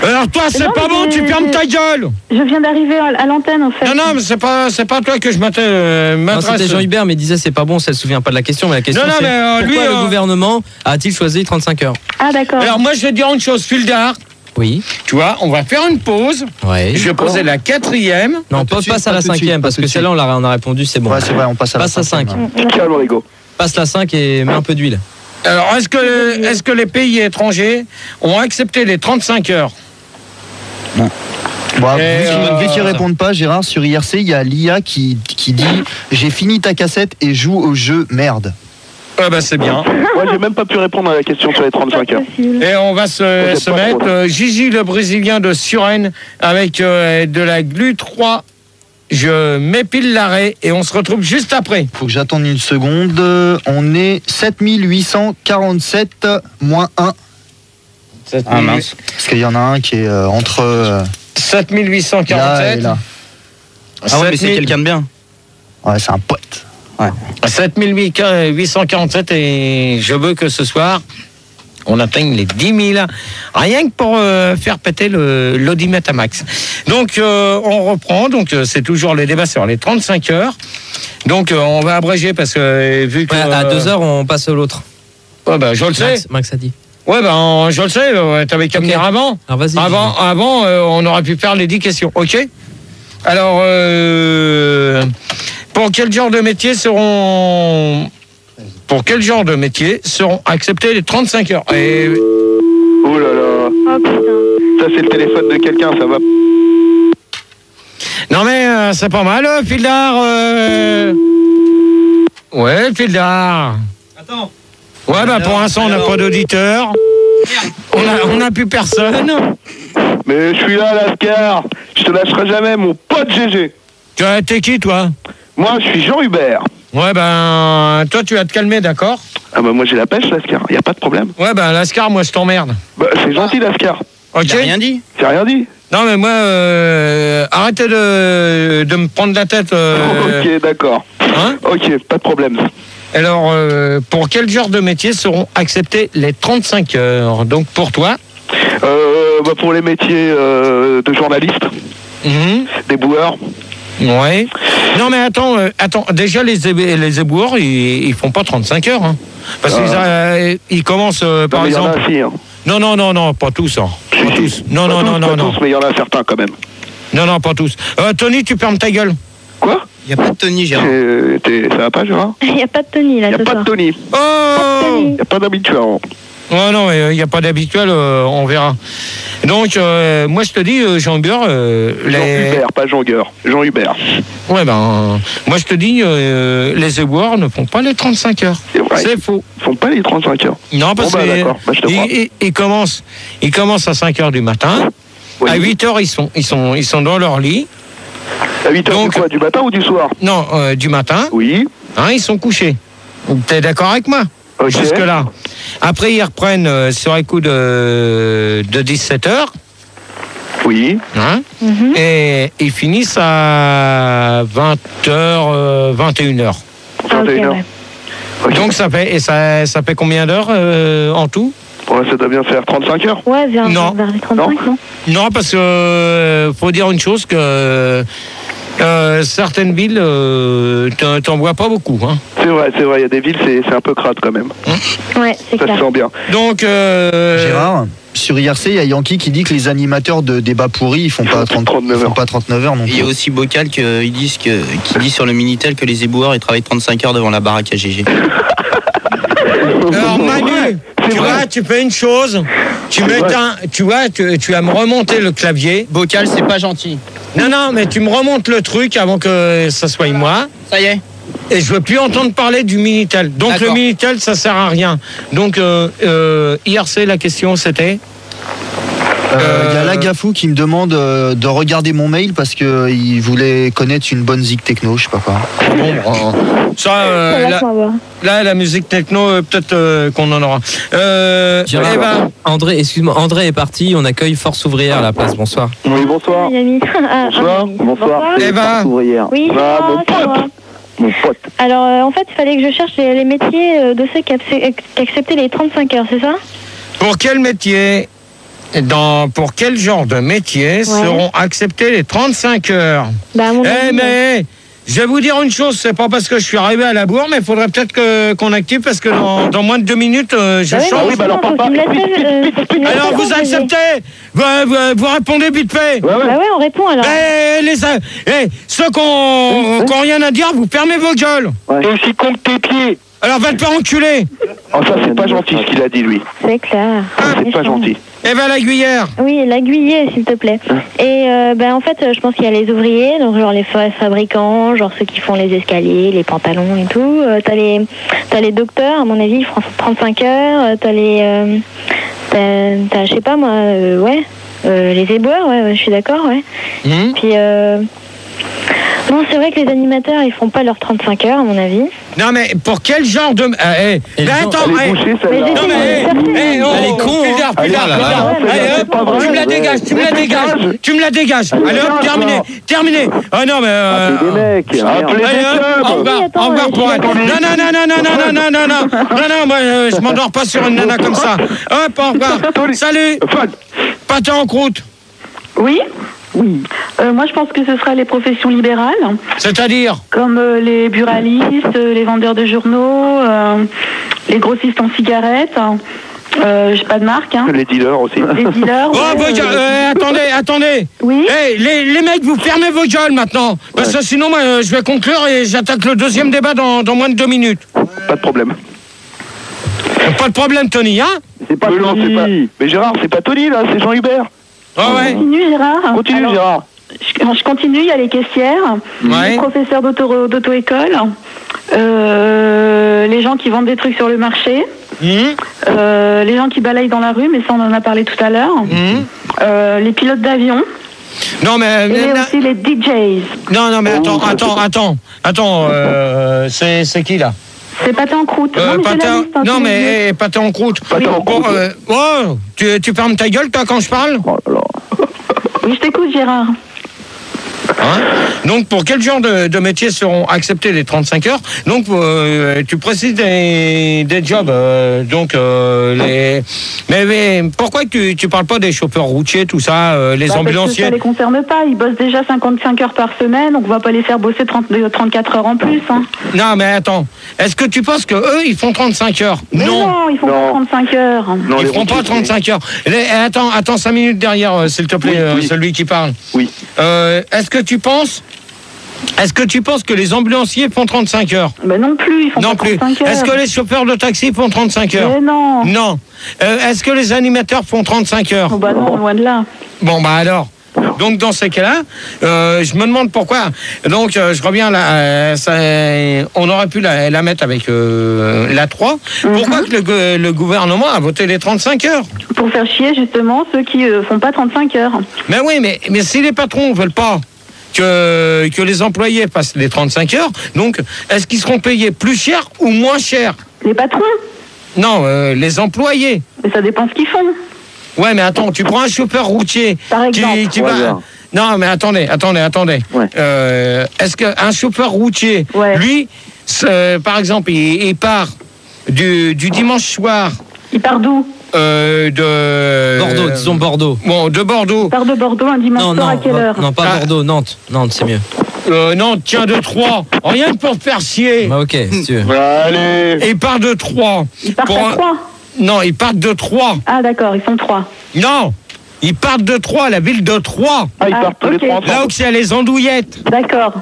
S6: Alors toi, c'est pas bon, tu fermes ta gueule.
S4: Je viens d'arriver à l'antenne en fait.
S6: Non, mais c'est pas toi que je m'intéresse.
S5: C'était Jean Hubert, mais il disait c'est pas bon, ça ne se souvient pas de la question, mais la question c'est pourquoi le gouvernement a-t-il choisi 35 heures?
S4: Ah d'accord.
S6: Alors moi je vais dire une chose, Fildar.
S5: Oui.
S6: Tu vois, on va faire une pause.
S5: Ouais.
S6: Je vais poser la 4e.
S5: Non, passe à la 5e, parce que celle-là, on a répondu, c'est bon.
S9: Ouais, c'est vrai, on passe à la 5.
S3: Calme, Rigo.
S5: Passe la 5 et mets un peu d'huile.
S6: Alors, est-ce que les pays étrangers ont accepté les 35 heures?
S9: Non. Bon, vu qu'ils répondent pas, Gérard, sur IRC, il y a l'IA qui dit « J'ai fini ta cassette et joue au jeu, merde ».
S6: Ah bah c'est bien.
S3: Moi j'ai même pas pu répondre à la question sur les 35 heures.
S6: Et on va se mettre Gigi le Brésilien de Suresnes avec de la glu 3. Je m'épile l'arrêt et on se retrouve juste après.
S9: Faut que j'attende une seconde. On est 7847 moins 1.
S10: Ah mince.
S9: Parce qu'il y en a un qui est entre
S6: 7847
S9: là et là.
S10: Ah ouais, mais c'est quelqu'un de bien.
S9: Ouais, c'est un pote.
S10: Ouais.
S6: 7847 et je veux que ce soir on atteigne les 10 000 rien que pour faire péter l'audimètre à max. Donc on reprend, donc c'est toujours les débats sur les 35 heures. Donc on va abréger parce que vu que
S5: à 2 heures on passe à l'autre.
S6: Ouais, bah, je le sais.
S5: Max a dit.
S6: Ouais, ben je le sais, t'avais qu'à venir avant.
S5: Alors vas-y.
S6: Avant, on aurait pu faire les 10 questions, ok? Alors, pour quel genre de métier seront acceptés les 35 heures?
S3: Oh là là.
S8: Oh putain.
S3: Ça, c'est le téléphone de quelqu'un, ça va.
S6: Non mais c'est pas mal, Fildar. Ouais, Fildar.
S5: Attends.
S6: Ouais, bah pour l'instant, on n'a pas d'auditeur. On n'a plus personne.
S3: Mais je suis là, Lascar. Je te lâcherai jamais, mon pote GG.
S6: T'es qui, toi?
S3: Moi, je suis Jean Hubert.
S6: Ouais, ben, toi, tu vas te calmer, d'accord?
S3: Ah bah moi, j'ai la pêche, Lascar. Y a pas de problème.
S6: Ouais, ben, Lascar, moi, je t'emmerde.
S3: Bah, c'est gentil, Lascar.
S6: Ok.
S10: J'ai rien dit.
S3: J'ai rien dit.
S6: Non, mais moi, arrêtez de me prendre la tête.
S3: Ok, d'accord.
S6: Hein?
S3: Ok, pas de problème.
S6: Alors, pour quel genre de métier seront acceptés les 35 heures? Donc, pour toi?
S3: Bah, pour les métiers de journaliste, des boueurs.
S6: Ouais. Non, mais attends, déjà, les éboueurs, ils font pas 35 heures. Hein. Parce qu'ils commencent, par exemple...
S3: Il y en a aussi, hein.
S6: Non, pas tous. Hein. Pas tous. Non.
S3: Tous, mais il y en a certains quand même.
S6: Non, pas tous. Tony, tu fermes ta gueule.
S3: Quoi?
S10: Il n'y a pas de Tony, Gérard.
S3: Ça va pas, Gérard?
S8: Il n'y a pas de Tony, là,
S3: Il n'y a pas de Tony.
S6: Oh!
S3: Il n'y a pas d'habituel.
S6: Ouais, non, il n'y a pas d'habituel, on verra. Donc, moi, je te dis, Jean Hubert...
S3: Jean Hubert, pas Jean Gueur. Jean Hubert.
S6: Ouais, ben, moi, je te dis, les éboueurs ne font pas les 35 heures. C'est faux.
S3: Ils font pas les 35 heures.
S6: Non, parce
S3: bon, bah, d'accord. Bah, je te crois.
S6: Ils commencent à 5 heures du matin. Oui. À 8 heures, ils sont dans leur lit.
S3: À 8 heures, du matin ou du soir?
S6: Non, du matin.
S3: Oui.
S6: Hein, ils sont couchés. T'es d'accord avec moi?
S3: Okay.
S6: Jusque-là. Après, ils reprennent sur les coups de 17 heures.
S3: Oui.
S6: Hein? Et ils finissent à 20h, 21h.
S3: 21h.
S6: Okay. Donc, ça fait combien d'heures en tout?
S3: Ouais, ça doit bien faire 35 heures.
S8: Ouais, vers les 35, non?
S6: Non, parce que faut dire une chose que certaines villes, t'en vois pas beaucoup. Hein.
S3: C'est vrai, il y a des villes, c'est un peu crade quand même.
S8: Ouais, c'est clair.
S3: Ça se sent bien.
S6: Donc,
S9: Gérard, sur IRC, il y a Yankee qui dit que les animateurs de débats pourris, ils font pas 39 heures. Non.
S10: Il y a aussi Bocal qui dit sur le Minitel que les éboueurs ils travaillent 35 heures devant la baraque à GG.
S6: Alors Manu, tu fais une chose, tu vas me remonter le clavier.
S10: Bocal, c'est pas gentil.
S6: Non, mais tu me remontes le truc avant que ça soit moi.
S10: Ça y est.
S6: Et je veux plus entendre parler du Minitel. Donc le Minitel, ça sert à rien. Donc IRC, la question c'était
S9: Il y a Lagafou qui me demande de regarder mon mail parce qu'il voulait connaître une bonne zik techno, je sais pas quoi.
S6: Bon, là, la musique techno, peut-être qu'on en aura.
S5: André, excuse-moi, André est parti, on accueille Force Ouvrière à la place, bonsoir.
S3: Oui, bonsoir. Bonsoir.
S8: Force Ouvrière. Oui,
S3: mon pote.
S8: Alors, en fait, il fallait que je cherche les métiers de ceux qui acceptaient les 35 heures, c'est ça?
S6: Pour quel métier, pour quel genre de métier seront acceptés les 35 heures? Mais je vais vous dire une chose, c'est pas parce que je suis arrivé à la bourre, mais il faudrait peut-être qu'on active parce que dans moins de 2 minutes, je change.
S3: Oui, alors papa.
S6: Alors vous acceptez? Vous répondez vite fait.
S8: Ouais, on répond alors.
S6: Ceux qui n'ont rien à dire, vous fermez vos gueules.
S3: Et aussi compte tes pieds.
S6: Alors va te faire enculer.
S3: Oh, ça c'est pas gentil ce qu'il a dit lui.
S8: C'est clair.
S3: C'est pas gentil.
S6: Eva Laguillère.
S8: Oui, Laguillé, s'il te plaît. Et en fait, je pense qu'il y a les ouvriers, donc genre les fabricants, genre ceux qui font les escaliers, les pantalons et tout. T'as les docteurs, à mon avis, ils font 35 heures. T'as je sais pas moi, les éboueurs, ouais, je suis d'accord, ouais. Puis non, c'est vrai que les animateurs, ils font pas leurs 35 heures, à mon avis.
S6: Non, mais pour quel genre de... attends,
S3: elle
S6: est con, tu me la dégages. Allez, hop, terminé. Ah non, mais... au revoir pour elle. Non, moi, je m'endors pas sur une nana comme ça. Hop, au revoir. Salut. Pâté en croûte.
S4: Oui. Moi, je pense que ce sera les professions libérales.
S6: C'est-à-dire?
S4: Comme les buralistes, les vendeurs de journaux, les grossistes en cigarettes. J'ai pas de marque. Hein.
S3: Les dealers aussi.
S4: Les dealers.
S6: Attendez.
S4: Oui.
S6: Hey, les mecs, vous fermez vos gueules maintenant. Parce que sinon, moi, je vais conclure et j'attaque le deuxième débat dans moins de 2 minutes.
S3: Pas de problème.
S6: Pas de problème, Tony, hein?
S3: C'est pas Tony. Mais Gérard, c'est pas Tony, là, c'est Jean-Hubert.
S6: Ouais.
S4: Continue, Gérard.
S3: Continue, Gérard.
S4: Je continue, il y a les caissières, les professeurs d'auto-école, les gens qui vendent des trucs sur le marché, les gens qui balayent dans la rue, mais ça on en a parlé tout à l'heure, les pilotes d'avion.
S6: Non mais
S4: aussi les DJs.
S6: Non mais attends, c'est qui là?
S4: C'est Pâté en croûte.
S6: Pâté en croûte. Tu fermes ta gueule toi quand je parle?
S3: Oh là là.
S4: Oui, je t'écoute, Gérard.
S6: Donc, pour quel genre de métiers seront acceptés les 35 heures? Donc, tu précises des jobs. Mais pourquoi tu parles pas des chauffeurs routiers, tout ça, les ambulanciers?
S4: Parce que ça les concerne pas. Ils bossent déjà 55 heures par semaine, donc on va pas les faire bosser 34 heures en plus. Hein.
S6: Non, mais attends. Est-ce que tu penses que eux ils font 35 heures?
S4: Non, ils font pas 35 heures.
S6: Non, ils font pas 35 heures. Attends 5 minutes derrière, s'il te plaît, oui. Celui qui parle.
S3: Oui.
S6: Est-ce que tu penses que les ambulanciers font 35 heures?
S4: Ben non plus, ils font pas 35 heures.
S6: Est-ce que les chauffeurs de taxi font 35 heures?
S4: Mais non.
S6: Non. Est-ce que les animateurs font 35 heures?
S4: Oh bah non, loin de là.
S6: Bon, bah alors. Donc dans ces cas-là, je me demande pourquoi. Donc je reviens là, on aurait pu la mettre avec la 3. Pourquoi que le gouvernement a voté les 35 heures?
S4: Pour faire chier justement ceux qui font pas 35 heures.
S6: Mais oui, mais si les patrons veulent pas que les employés passent les 35 heures, donc est-ce qu'ils seront payés plus cher ou moins cher?
S4: Les patrons?
S6: Non, les employés.
S4: Mais ça dépend ce qu'ils font.
S6: Ouais, mais attends, tu prends un chauffeur routier qui va... Non, mais attendez. Ouais. Est-ce qu'un chauffeur routier, lui, par exemple, il part du dimanche soir...
S4: Il part d'où?
S5: Bordeaux, disons Bordeaux.
S6: Bon, de Bordeaux.
S4: Il part de Bordeaux un dimanche soir à quelle heure?
S5: Non, pas Bordeaux, Nantes. Nantes, c'est mieux.
S6: Nantes, tiens, de 3. Rien que pour te faire chier.
S5: Bah, ok, si tu veux.
S3: Allez.
S6: Et il part de 3.
S4: Il part à 3?
S6: Non, ils partent de 3.
S4: Ah d'accord, ils sont 3.
S6: Non, ils partent de 3, la ville de 3.
S3: Ah, ils partent tous les 3.
S6: Là où il y a les andouillettes.
S4: D'accord.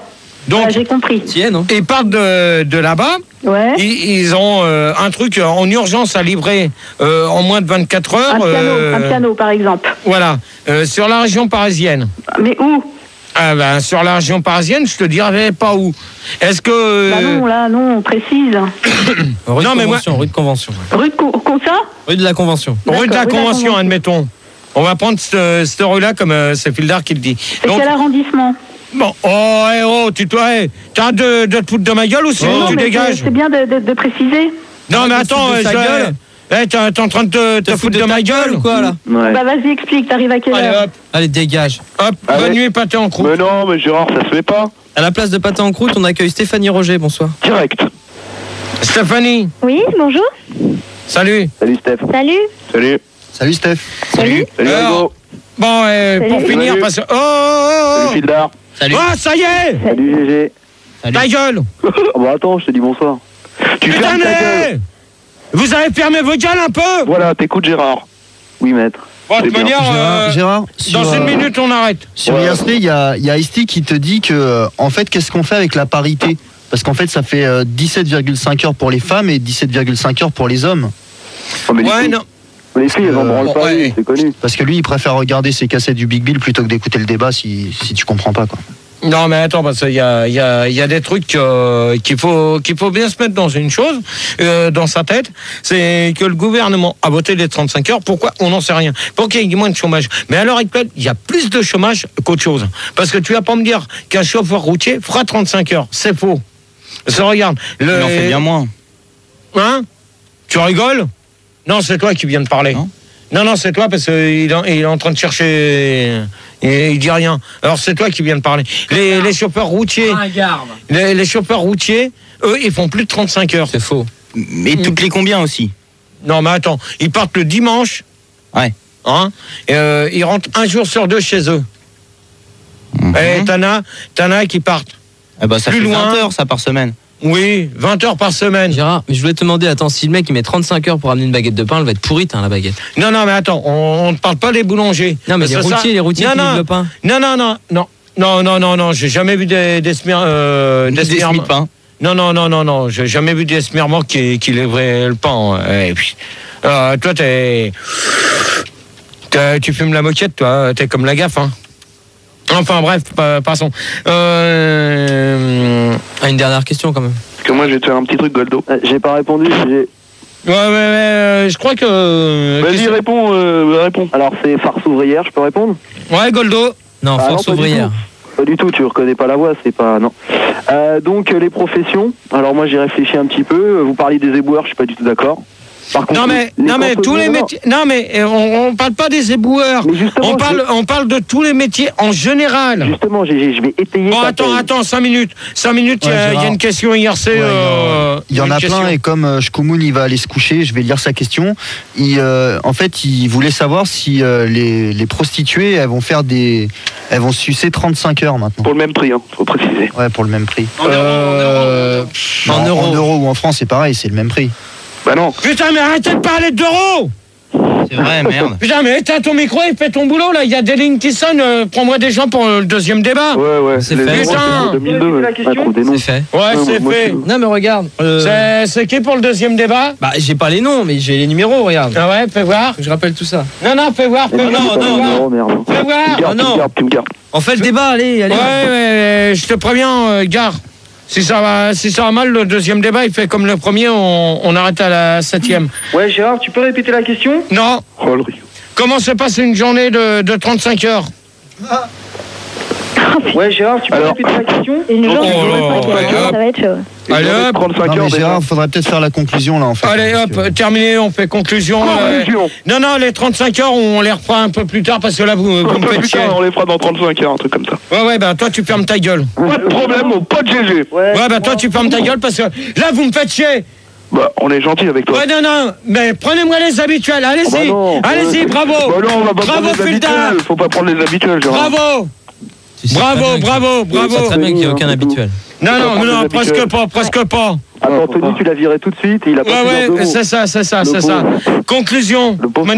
S6: Donc,
S4: j'ai compris.
S6: Ils partent de là-bas.
S4: Ouais.
S6: Ils ont un truc en urgence à livrer en moins de 24 heures.
S4: Un piano, par exemple.
S6: Voilà, sur la région parisienne.
S4: Mais où?
S6: Sur la région parisienne, je te dirais pas où. Est-ce que...
S4: non, on précise.
S5: Rue de Convention.
S4: Rue de ça?
S5: Rue de la Convention.
S6: Rue de la Convention, admettons. On va prendre cette rue-là comme c'est Fildar qui le dit.
S4: C'est quel arrondissement?
S6: Bon, t'as de te foutre de ma gueule ou sinon tu dégages?
S4: C'est bien de préciser.
S6: Non, mais attends, t'es en train de te foutre de ma gueule
S5: ou quoi là?
S3: Ouais.
S4: Bah vas-y, explique, t'arrives à quelle heure?
S5: Allez, dégage.
S6: Hop, bonne nuit, Pâté en croûte.
S3: Mais non, mais Gérard, ça se fait pas.
S5: À la place de Pâté en croûte, on accueille Stéphanie Roger, bonsoir.
S3: Direct.
S6: Stéphanie.
S8: Oui, bonjour.
S6: Salut.
S3: Salut, Steph.
S9: Salut, Steph.
S3: Salut, Hugo.
S6: Bon, pour finir, parce que...
S3: Salut, Fildar.
S5: Salut.
S6: Oh, ça y est.
S3: Salut, GG.
S6: Ta gueule.
S3: Bon, attends, je te dis bonsoir. Tu fermes ta gueule.
S6: Vous avez fermé vos gueules un peu?
S3: Voilà, t'écoutes Gérard. Oui, maître.
S6: Bon, de toute manière,
S9: Gérard,
S6: dans une minute, on arrête.
S9: Sur IRC, il y a Ice-T qui te dit que, en fait, qu'est-ce qu'on fait avec la parité? Parce qu'en fait, ça fait 17,5 heures pour les femmes et 17,5 heures pour les hommes.
S3: Oh, mais non. Les filles, elles en branlent pas, c'est connu.
S9: Parce que lui, il préfère regarder ses cassettes du Big Bill plutôt que d'écouter le débat si tu comprends pas, quoi.
S6: Non, mais attends, parce qu'il y a des trucs qu'il faut bien se mettre dans une chose, dans sa tête, c'est que le gouvernement a voté les 35 heures. Pourquoi? On n'en sait rien. Pour qu'il y ait moins de chômage. Mais à l'heure actuelle, il y a plus de chômage qu'autre chose. Parce que tu vas pas me dire qu'un chauffeur routier fera 35 heures. C'est faux. Ça, regarde.
S10: Il en fait bien moins.
S6: Hein? Tu rigoles? Non, c'est toi qui viens de parler. Non, c'est toi parce qu'il est en train de chercher... Et il dit rien. Alors c'est toi qui viens de parler. Les chauffeurs routiers, les chauffeurs routiers, eux, ils font plus de 35 heures.
S5: C'est faux.
S10: Mais toutes les combien aussi?
S6: Non, mais attends, ils partent le dimanche.
S10: Ouais.
S6: Hein, ils rentrent un jour sur 2 chez eux. Et t'en as qui partent.
S10: Ça
S6: plus
S10: fait
S6: loin.
S10: 20 heures ça par semaine.
S6: Oui, 20 heures par semaine.
S5: Gérard, mais je voulais te demander, attends, si le mec il met 35 heures pour amener une baguette de pain, elle va être pourrite, hein, la baguette.
S6: Non, mais attends, on ne parle pas des boulangers.
S5: Non, mais les routiers qui livrent le pain.
S6: Non, j'ai jamais vu des pain. Non, j'ai jamais vu des smirmants qui livraient le pain. Et puis, toi, tu fumes la moquette, toi, t'es comme la gaffe, hein. Enfin bref, passons.
S5: Une dernière question quand même.
S3: Parce que moi je vais te faire un petit truc, Goldo. J'ai pas répondu.
S6: Ouais, je crois que.
S3: Vas-y, réponds. Alors c'est farce ouvrière, je peux répondre?
S6: Ouais, Goldo.
S5: Non, force ouvrière.
S3: Pas du tout, tu reconnais pas la voix, c'est pas. Non. Donc les professions. Alors moi j'ai réfléchi un petit peu. Vous parliez des éboueurs, je suis pas du tout d'accord. Par contre,
S6: non mais tous les métiers. Non mais on parle pas des éboueurs. On parle de tous les métiers en général.
S3: Justement, je vais étayer.
S6: Bon, attends, 5 minutes. 5 minutes. Il y a une question IRC.
S9: Il y en a plein et comme Shkoumoun il va aller se coucher, je vais lire sa question. En fait, il voulait savoir si les prostituées elles vont sucer 35 heures maintenant.
S3: Pour le même prix, faut préciser.
S9: Ouais, pour le même prix.
S5: En euros.
S9: En euros ou en francs, c'est pareil, c'est le même prix.
S3: Bah non.
S6: Putain, mais arrêtez de parler d'euros.
S10: C'est vrai, merde.
S6: Putain, mais éteins ton micro et fais ton boulot, là. Il y a des lignes qui sonnent. Prends-moi des gens pour le deuxième débat.
S3: Ouais.
S5: C'est fait.
S6: Putain.
S3: 2002,
S5: c'est fait.
S6: Ouais, c'est fait.
S5: Non, mais regarde.
S6: C'est qui pour le deuxième débat?
S5: Bah, j'ai pas les noms, mais j'ai les numéros, regarde.
S6: Ah ouais, fais voir.
S5: Je rappelle tout ça.
S6: Non, fais voir.
S3: Non.
S6: Fais voir.
S3: Tu me gardes.
S5: On fait le débat, allez.
S6: Ouais, je te préviens, gare. Si ça va mal, le deuxième débat, il fait comme le premier, on arrête à la 7e.
S3: Ouais, Gérard, tu peux répéter la question?
S6: Non. Comment se passe une journée de 35 heures?
S3: Ouais, Gérard, tu peux répéter la question?
S8: Une journée de 35 heures, ça va être chaud.
S6: Allez hop.
S3: 35 heures.
S9: Gérard, faudrait peut-être faire la conclusion là en fait.
S6: Allez hop, terminé, on fait conclusion. Non, les 35 heures, on les reprend un peu plus tard parce que là, vous me faites chier.
S3: On les fera dans 35 heures, un truc comme ça.
S6: Ouais, bah toi, tu fermes ta gueule.
S3: Pas de problème, mon pote GG.
S6: Ouais, bah toi, tu fermes ta gueule parce que là, vous me faites chier.
S3: Bah, on est gentil avec toi.
S6: Ouais, non, mais prenez-moi les habituels, allez-y. Allez-y, bravo.
S3: Bah non, on va pas
S6: bravo,
S3: prendre les habituels. Faut pas prendre les habituels, Gérard.
S6: Bravo. Bravo.
S5: C'est très bien qu'il n'y ait aucun habituel.
S6: Non, presque pas.
S3: Attends, Tony, tu l'as viré tout de suite et il a pas fait
S6: Ouais, c'est ça. Conclusion.
S3: Le pauvre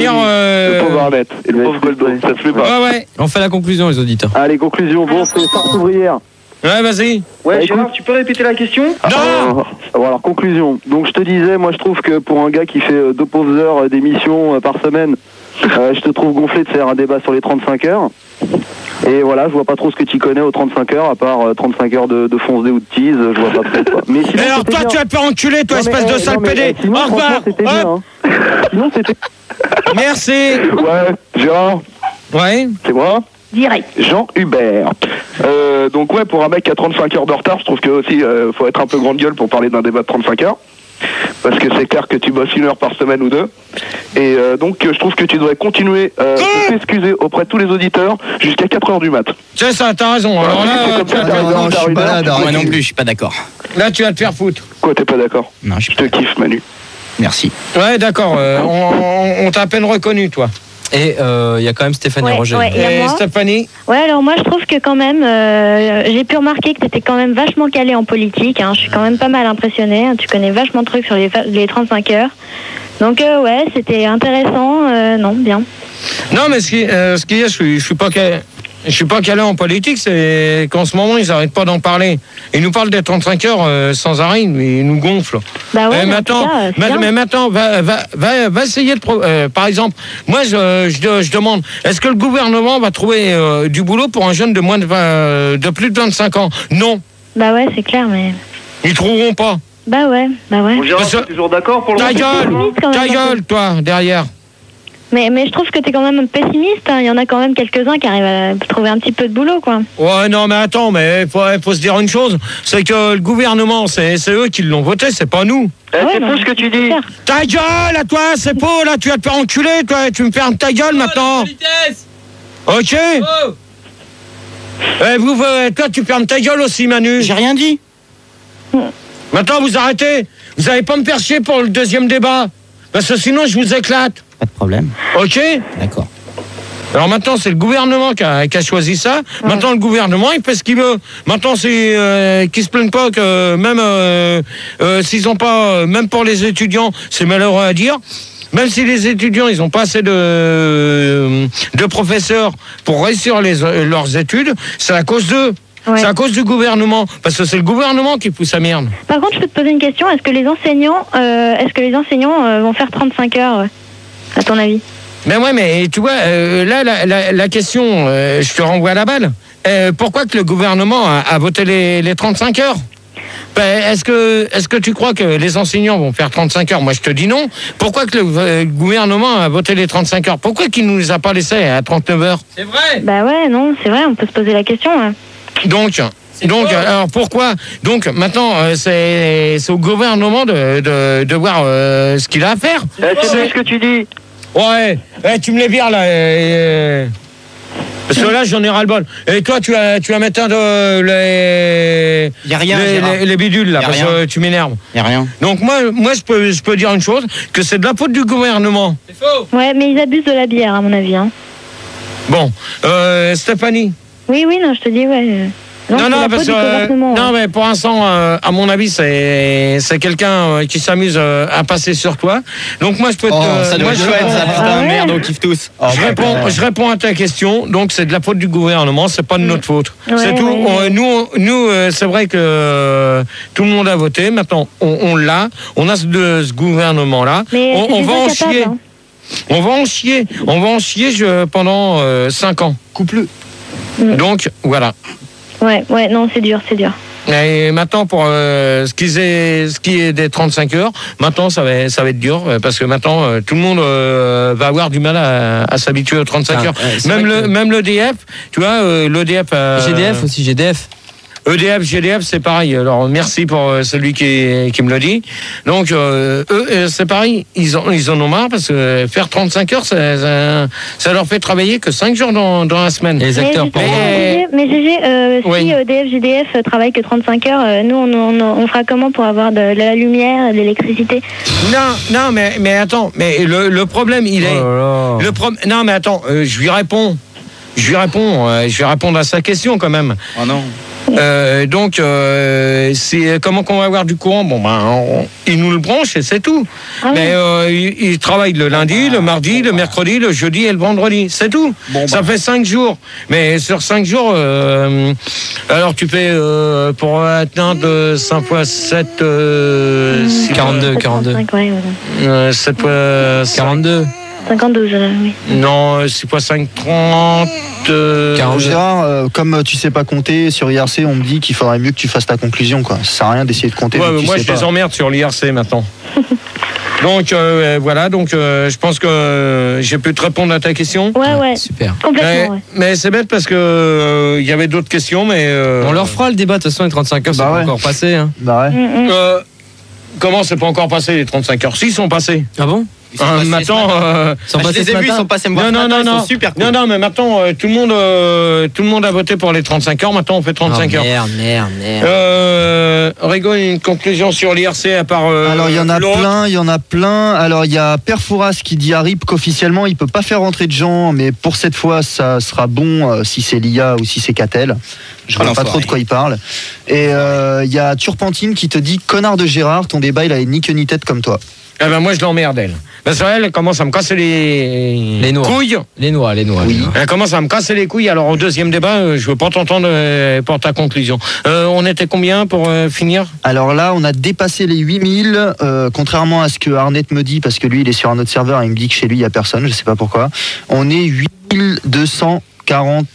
S3: Arlette et le pauvre Goldo, ça se fait pas.
S6: Ouais.
S5: On fait la conclusion, les auditeurs.
S3: Allez, conclusion. Bon, c'est farce ouvrière.
S6: Ouais, vas-y.
S3: Ouais, Gérard, tu peux répéter la question?
S6: Non.
S3: Alors, conclusion. Donc, je te disais, moi, je trouve que pour un gars qui fait 2 pauvres heures d'émission par semaine, je te trouve gonflé de faire un débat sur les 35 heures. Et voilà, je vois pas trop ce que tu connais aux 35 heures, à part 35 heures de fonce D ou de tease, je vois pas trop quoi. Mais sinon,
S6: alors toi, tu vas te faire enculer, toi, espèce de sale pédé. Au revoir.
S3: Sinon, c'était...
S6: Merci.
S3: Ouais, Gérard.
S6: Ouais.
S3: C'est moi?
S8: Direct.
S3: Jean Hubert. Donc ouais, pour un mec qui a 35 heures de retard, je trouve que aussi faut être un peu grande gueule pour parler d'un débat de 35 heures. Parce que c'est clair que tu bosses 1 heure par semaine ou 2. Et donc je trouve que tu devrais continuer de t'excuser auprès de tous les auditeurs jusqu'à 4 heures du mat.
S6: C'est ça, t'as raison. Alors là,
S10: moi non plus, je suis pas d'accord.
S6: Là, tu vas te faire foutre.
S3: Quoi, t'es pas d'accord?
S10: Non,
S3: je te kiffe, Manu.
S10: Merci.
S6: Ouais, d'accord. On t'a à peine reconnu, toi.
S5: Et il y a quand même Stéphanie Roger.
S6: Et Stéphanie?
S8: Ouais, alors moi je trouve que quand même, j'ai pu remarquer que tu étais quand même vachement calé en politique. Hein. Je suis quand même pas mal impressionnée. Hein. Tu connais vachement de trucs sur les 35 heures. Donc ouais, c'était intéressant. Non, bien.
S6: Non, mais ce qu'il y a, je suis pas calé en politique, c'est qu'en ce moment, ils n'arrêtent pas d'en parler. Ils nous parlent des 35 heures sans arrêt, ils nous gonflent.
S8: Bah ouais,
S6: mais maintenant, va essayer de... par exemple, moi, je demande, est-ce que le gouvernement va trouver du boulot pour un jeune de plus de 25 ans? Non.
S8: Bah ouais, c'est clair, mais...
S6: Ils trouveront pas.
S8: Bah ouais.
S3: Bon, Gérard, t'es toujours d'accord pour le
S6: Ta gueule, toi, derrière.
S8: Mais je trouve que t'es quand même pessimiste. Hein. Il y en a quand même quelques-uns qui arrivent à trouver un petit peu de boulot, quoi.
S6: Ouais, non, mais attends, mais faut se dire une chose, c'est que le gouvernement, c'est eux qui l'ont voté, c'est pas nous.
S3: C'est faux ce que tu dis.
S6: Ta gueule, à toi, c'est faux, là, tu vas te faire enculer, toi, tu me fermes ta gueule maintenant. Ok. Toi, tu fermes ta gueule aussi, Manu.
S10: J'ai rien dit.
S6: Maintenant, vous arrêtez. Vous allez pas me faire chier pour le deuxième débat. Parce que sinon, je vous éclate.
S10: Pas de problème.
S6: Ok.
S10: D'accord.
S6: Alors maintenant, c'est le gouvernement qui a choisi ça. Ouais. Maintenant, le gouvernement, il fait ce qu'il veut. Maintenant, c'est qu'ils se plaignent pas que même s'ils ont pas, même pour les étudiants, c'est malheureux à dire. Même si les étudiants, ils ont pas assez de professeurs pour réussir leurs études, c'est à cause d'eux. Ouais. C'est à cause du gouvernement, parce que c'est le gouvernement qui pousse la merde.
S8: Par contre, je peux te poser une question. Est-ce que les enseignants vont faire 35 heures, à ton avis?
S6: Mais ouais, mais tu vois, là, la question, je te renvoie à la balle. Pourquoi que le gouvernement a voté les 35 heures? Est-ce que tu crois que les enseignants vont faire 35 heures? Moi, je te dis non. Pourquoi que le gouvernement a voté les 35 heures? Pourquoi qu'il ne nous a pas laissé à 39 heures?
S5: C'est vrai.
S8: Bah ouais, non, c'est vrai, on peut se poser la question. Hein.
S6: Donc, alors pourquoi? Donc maintenant, c'est au gouvernement de voir ce qu'il a à faire.
S7: C'est ce que tu dis.
S6: Ouais, tu me les vires là. Parce que là, j'en ai ras-le-bol. Et toi, tu vas mettre
S10: y a rien,
S6: les bidules là, parce que tu m'énerves.
S10: Y a rien.
S6: Donc moi, je peux dire une chose, que c'est de la faute du gouvernement.
S5: C'est faux.
S8: Ouais, mais ils abusent de la bière, à mon avis. Hein.
S6: Bon, Stéphanie.
S8: Oui, non, je te dis, ouais.
S6: Non, parce que non, mais pour l'instant, à mon avis, c'est quelqu'un qui s'amuse à passer sur toi. Donc moi, je peux te.
S10: Ça doit être chouette, ça. Putain, merde, on kiffe tous.
S6: Je réponds à ta question. Donc c'est de la faute du gouvernement, c'est pas de notre faute. Ouais, c'est tout. Ouais. Nous, c'est vrai que tout le monde a voté. Maintenant, on l'a. On a ce gouvernement-là. On va en chier. Hein. On va en chier pendant 5 ans.
S9: Coupe-le.
S6: Donc voilà.
S8: Ouais, non, c'est dur.
S6: Et maintenant, pour ce qui est des 35 heures, maintenant, ça va être dur, parce que maintenant, tout le monde va avoir du mal à s'habituer aux 35 heures. Même l'EDF, tu vois, l'EDF...
S5: GDF aussi, GDF.
S6: EDF, GDF, c'est pareil. Alors, merci pour celui qui me le dit. Donc, eux, c'est pareil. Ils en ont marre parce que faire 35 heures, ça leur fait travailler que 5 jours dans la semaine.
S5: Les acteurs
S8: mais GG, si EDF, GDF travaillent que 35 heures, nous, on fera comment pour avoir de la lumière, de l'électricité?
S6: Non, mais attends. Mais le problème, il est... Non, mais attends, je vais répondre à sa question quand même.
S10: Oh non.
S6: Donc, c'est comment qu'on va avoir du courant? Bon, ils nous le branchent et c'est tout. Mais ils travaillent le lundi, le mardi, le mercredi, le jeudi et le vendredi. C'est tout. Ça fait 5 jours. Mais sur 5 jours, alors tu fais pour atteindre 5 fois 7...
S5: 42.
S6: 7 fois
S5: 42.
S8: 52, oui.
S6: Non, 6 fois 5, 30...
S9: Gérard, comme tu sais pas compter sur IRC, on me dit qu'il faudrait mieux que tu fasses ta conclusion, quoi. Ça sert à rien d'essayer de compter.
S6: Ouais, moi, je les emmerde sur l'IRC maintenant. Donc, voilà, donc je pense que j'ai pu te répondre à ta question.
S8: Ouais.
S5: Super.
S8: Complètement,
S6: mais c'est bête parce que il y avait d'autres questions, mais...
S5: On leur fera le débat, de toute façon, les 35 heures, c'est pas encore passé. Hein.
S6: Comment c'est pas encore passé, les 35 heures? Si, ils sont passés.
S5: Ah bon?
S6: Maintenant,
S10: je les ai vus, ils sont passés me voir.
S6: Non,
S10: ils sont super cool.
S6: Non, mais maintenant, tout le monde a voté pour les 35 heures. Maintenant, on fait 35 heures.
S5: Merde.
S6: Rigo, une conclusion sur l'IRC à part.
S9: Alors, il y en a plein. Alors, il y a Perfouras qui dit à RIP qu'officiellement, il peut pas faire rentrer de gens, mais pour cette fois, ça sera bon si c'est l'IA ou si c'est Catel. Je vois pas trop de quoi il parle. Et il y a Turpentine qui te dit connard de Gérard, ton débat, il a ni queue ni tête comme toi.
S6: Eh ben moi je l'emmerde elle. Parce qu'elle commence à me casser les couilles.
S5: Les noix.
S9: Oui.
S6: Elle commence à me casser les couilles. Alors au deuxième débat, je veux pas t'entendre pour ta conclusion. On était combien pour finir?
S9: Alors là, on a dépassé les 8000, contrairement à ce que Arnett me dit, parce que lui il est sur un autre serveur et il me dit que chez lui il y a personne, je sais pas pourquoi. On est 8240.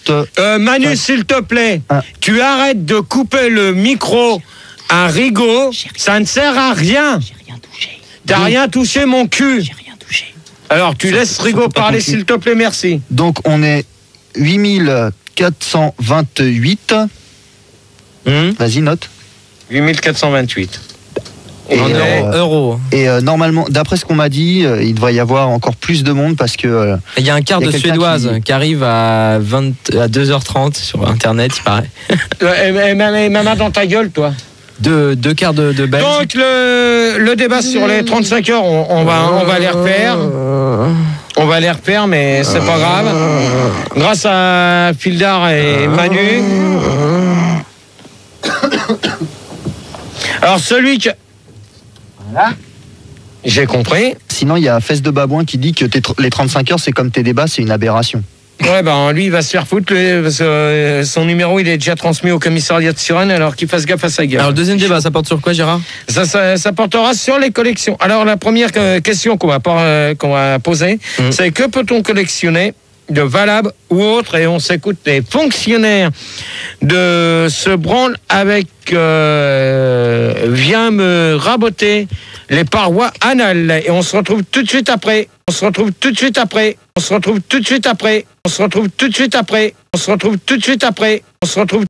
S6: Manu, s'il te plaît, tu arrêtes de couper le micro à Rigo, ça ne sert à rien. T'as rien touché, mon cul.
S10: J'ai rien touché.
S6: Alors, tu laisses Rigo parler, s'il te plaît, merci.
S9: Donc, on est 8428. Vas-y, note.
S6: 8428.
S9: Et
S5: en euros.
S9: Et normalement, d'après ce qu'on m'a dit, il devrait y avoir encore plus de monde parce que...
S5: Il y a un quart de suédoise qui arrive à 2h30 sur Internet, il paraît.
S6: Maman dans ta gueule, toi.
S5: Deux quarts de belge.
S6: Donc le débat sur les 35 heures, on va les refaire. On va les refaire, mais c'est pas grave. Grâce à Fildar et Manu. Alors celui que... Voilà. J'ai compris.
S9: Sinon, il y a Fesse de Babouin qui dit que les 35 heures, c'est comme tes débats, c'est une aberration.
S6: Ouais, ben lui, il va se faire foutre, parce que son numéro, il est déjà transmis au commissariat de Suresnes, alors qu'il fasse gaffe à sa gueule.
S5: Alors, le deuxième débat, ça porte sur quoi, Gérard ?
S6: Ça portera sur les collections. Alors, la première question qu'on va poser, c'est que peut-on collectionner de valable ou autre, et on s'écoute les fonctionnaires de ce branle avec vient me raboter les parois anales, et on se retrouve tout de suite après. On se retrouve tout de suite après. On se retrouve tout de suite après. On se retrouve tout de suite après. On se retrouve tout de suite après. On se retrouve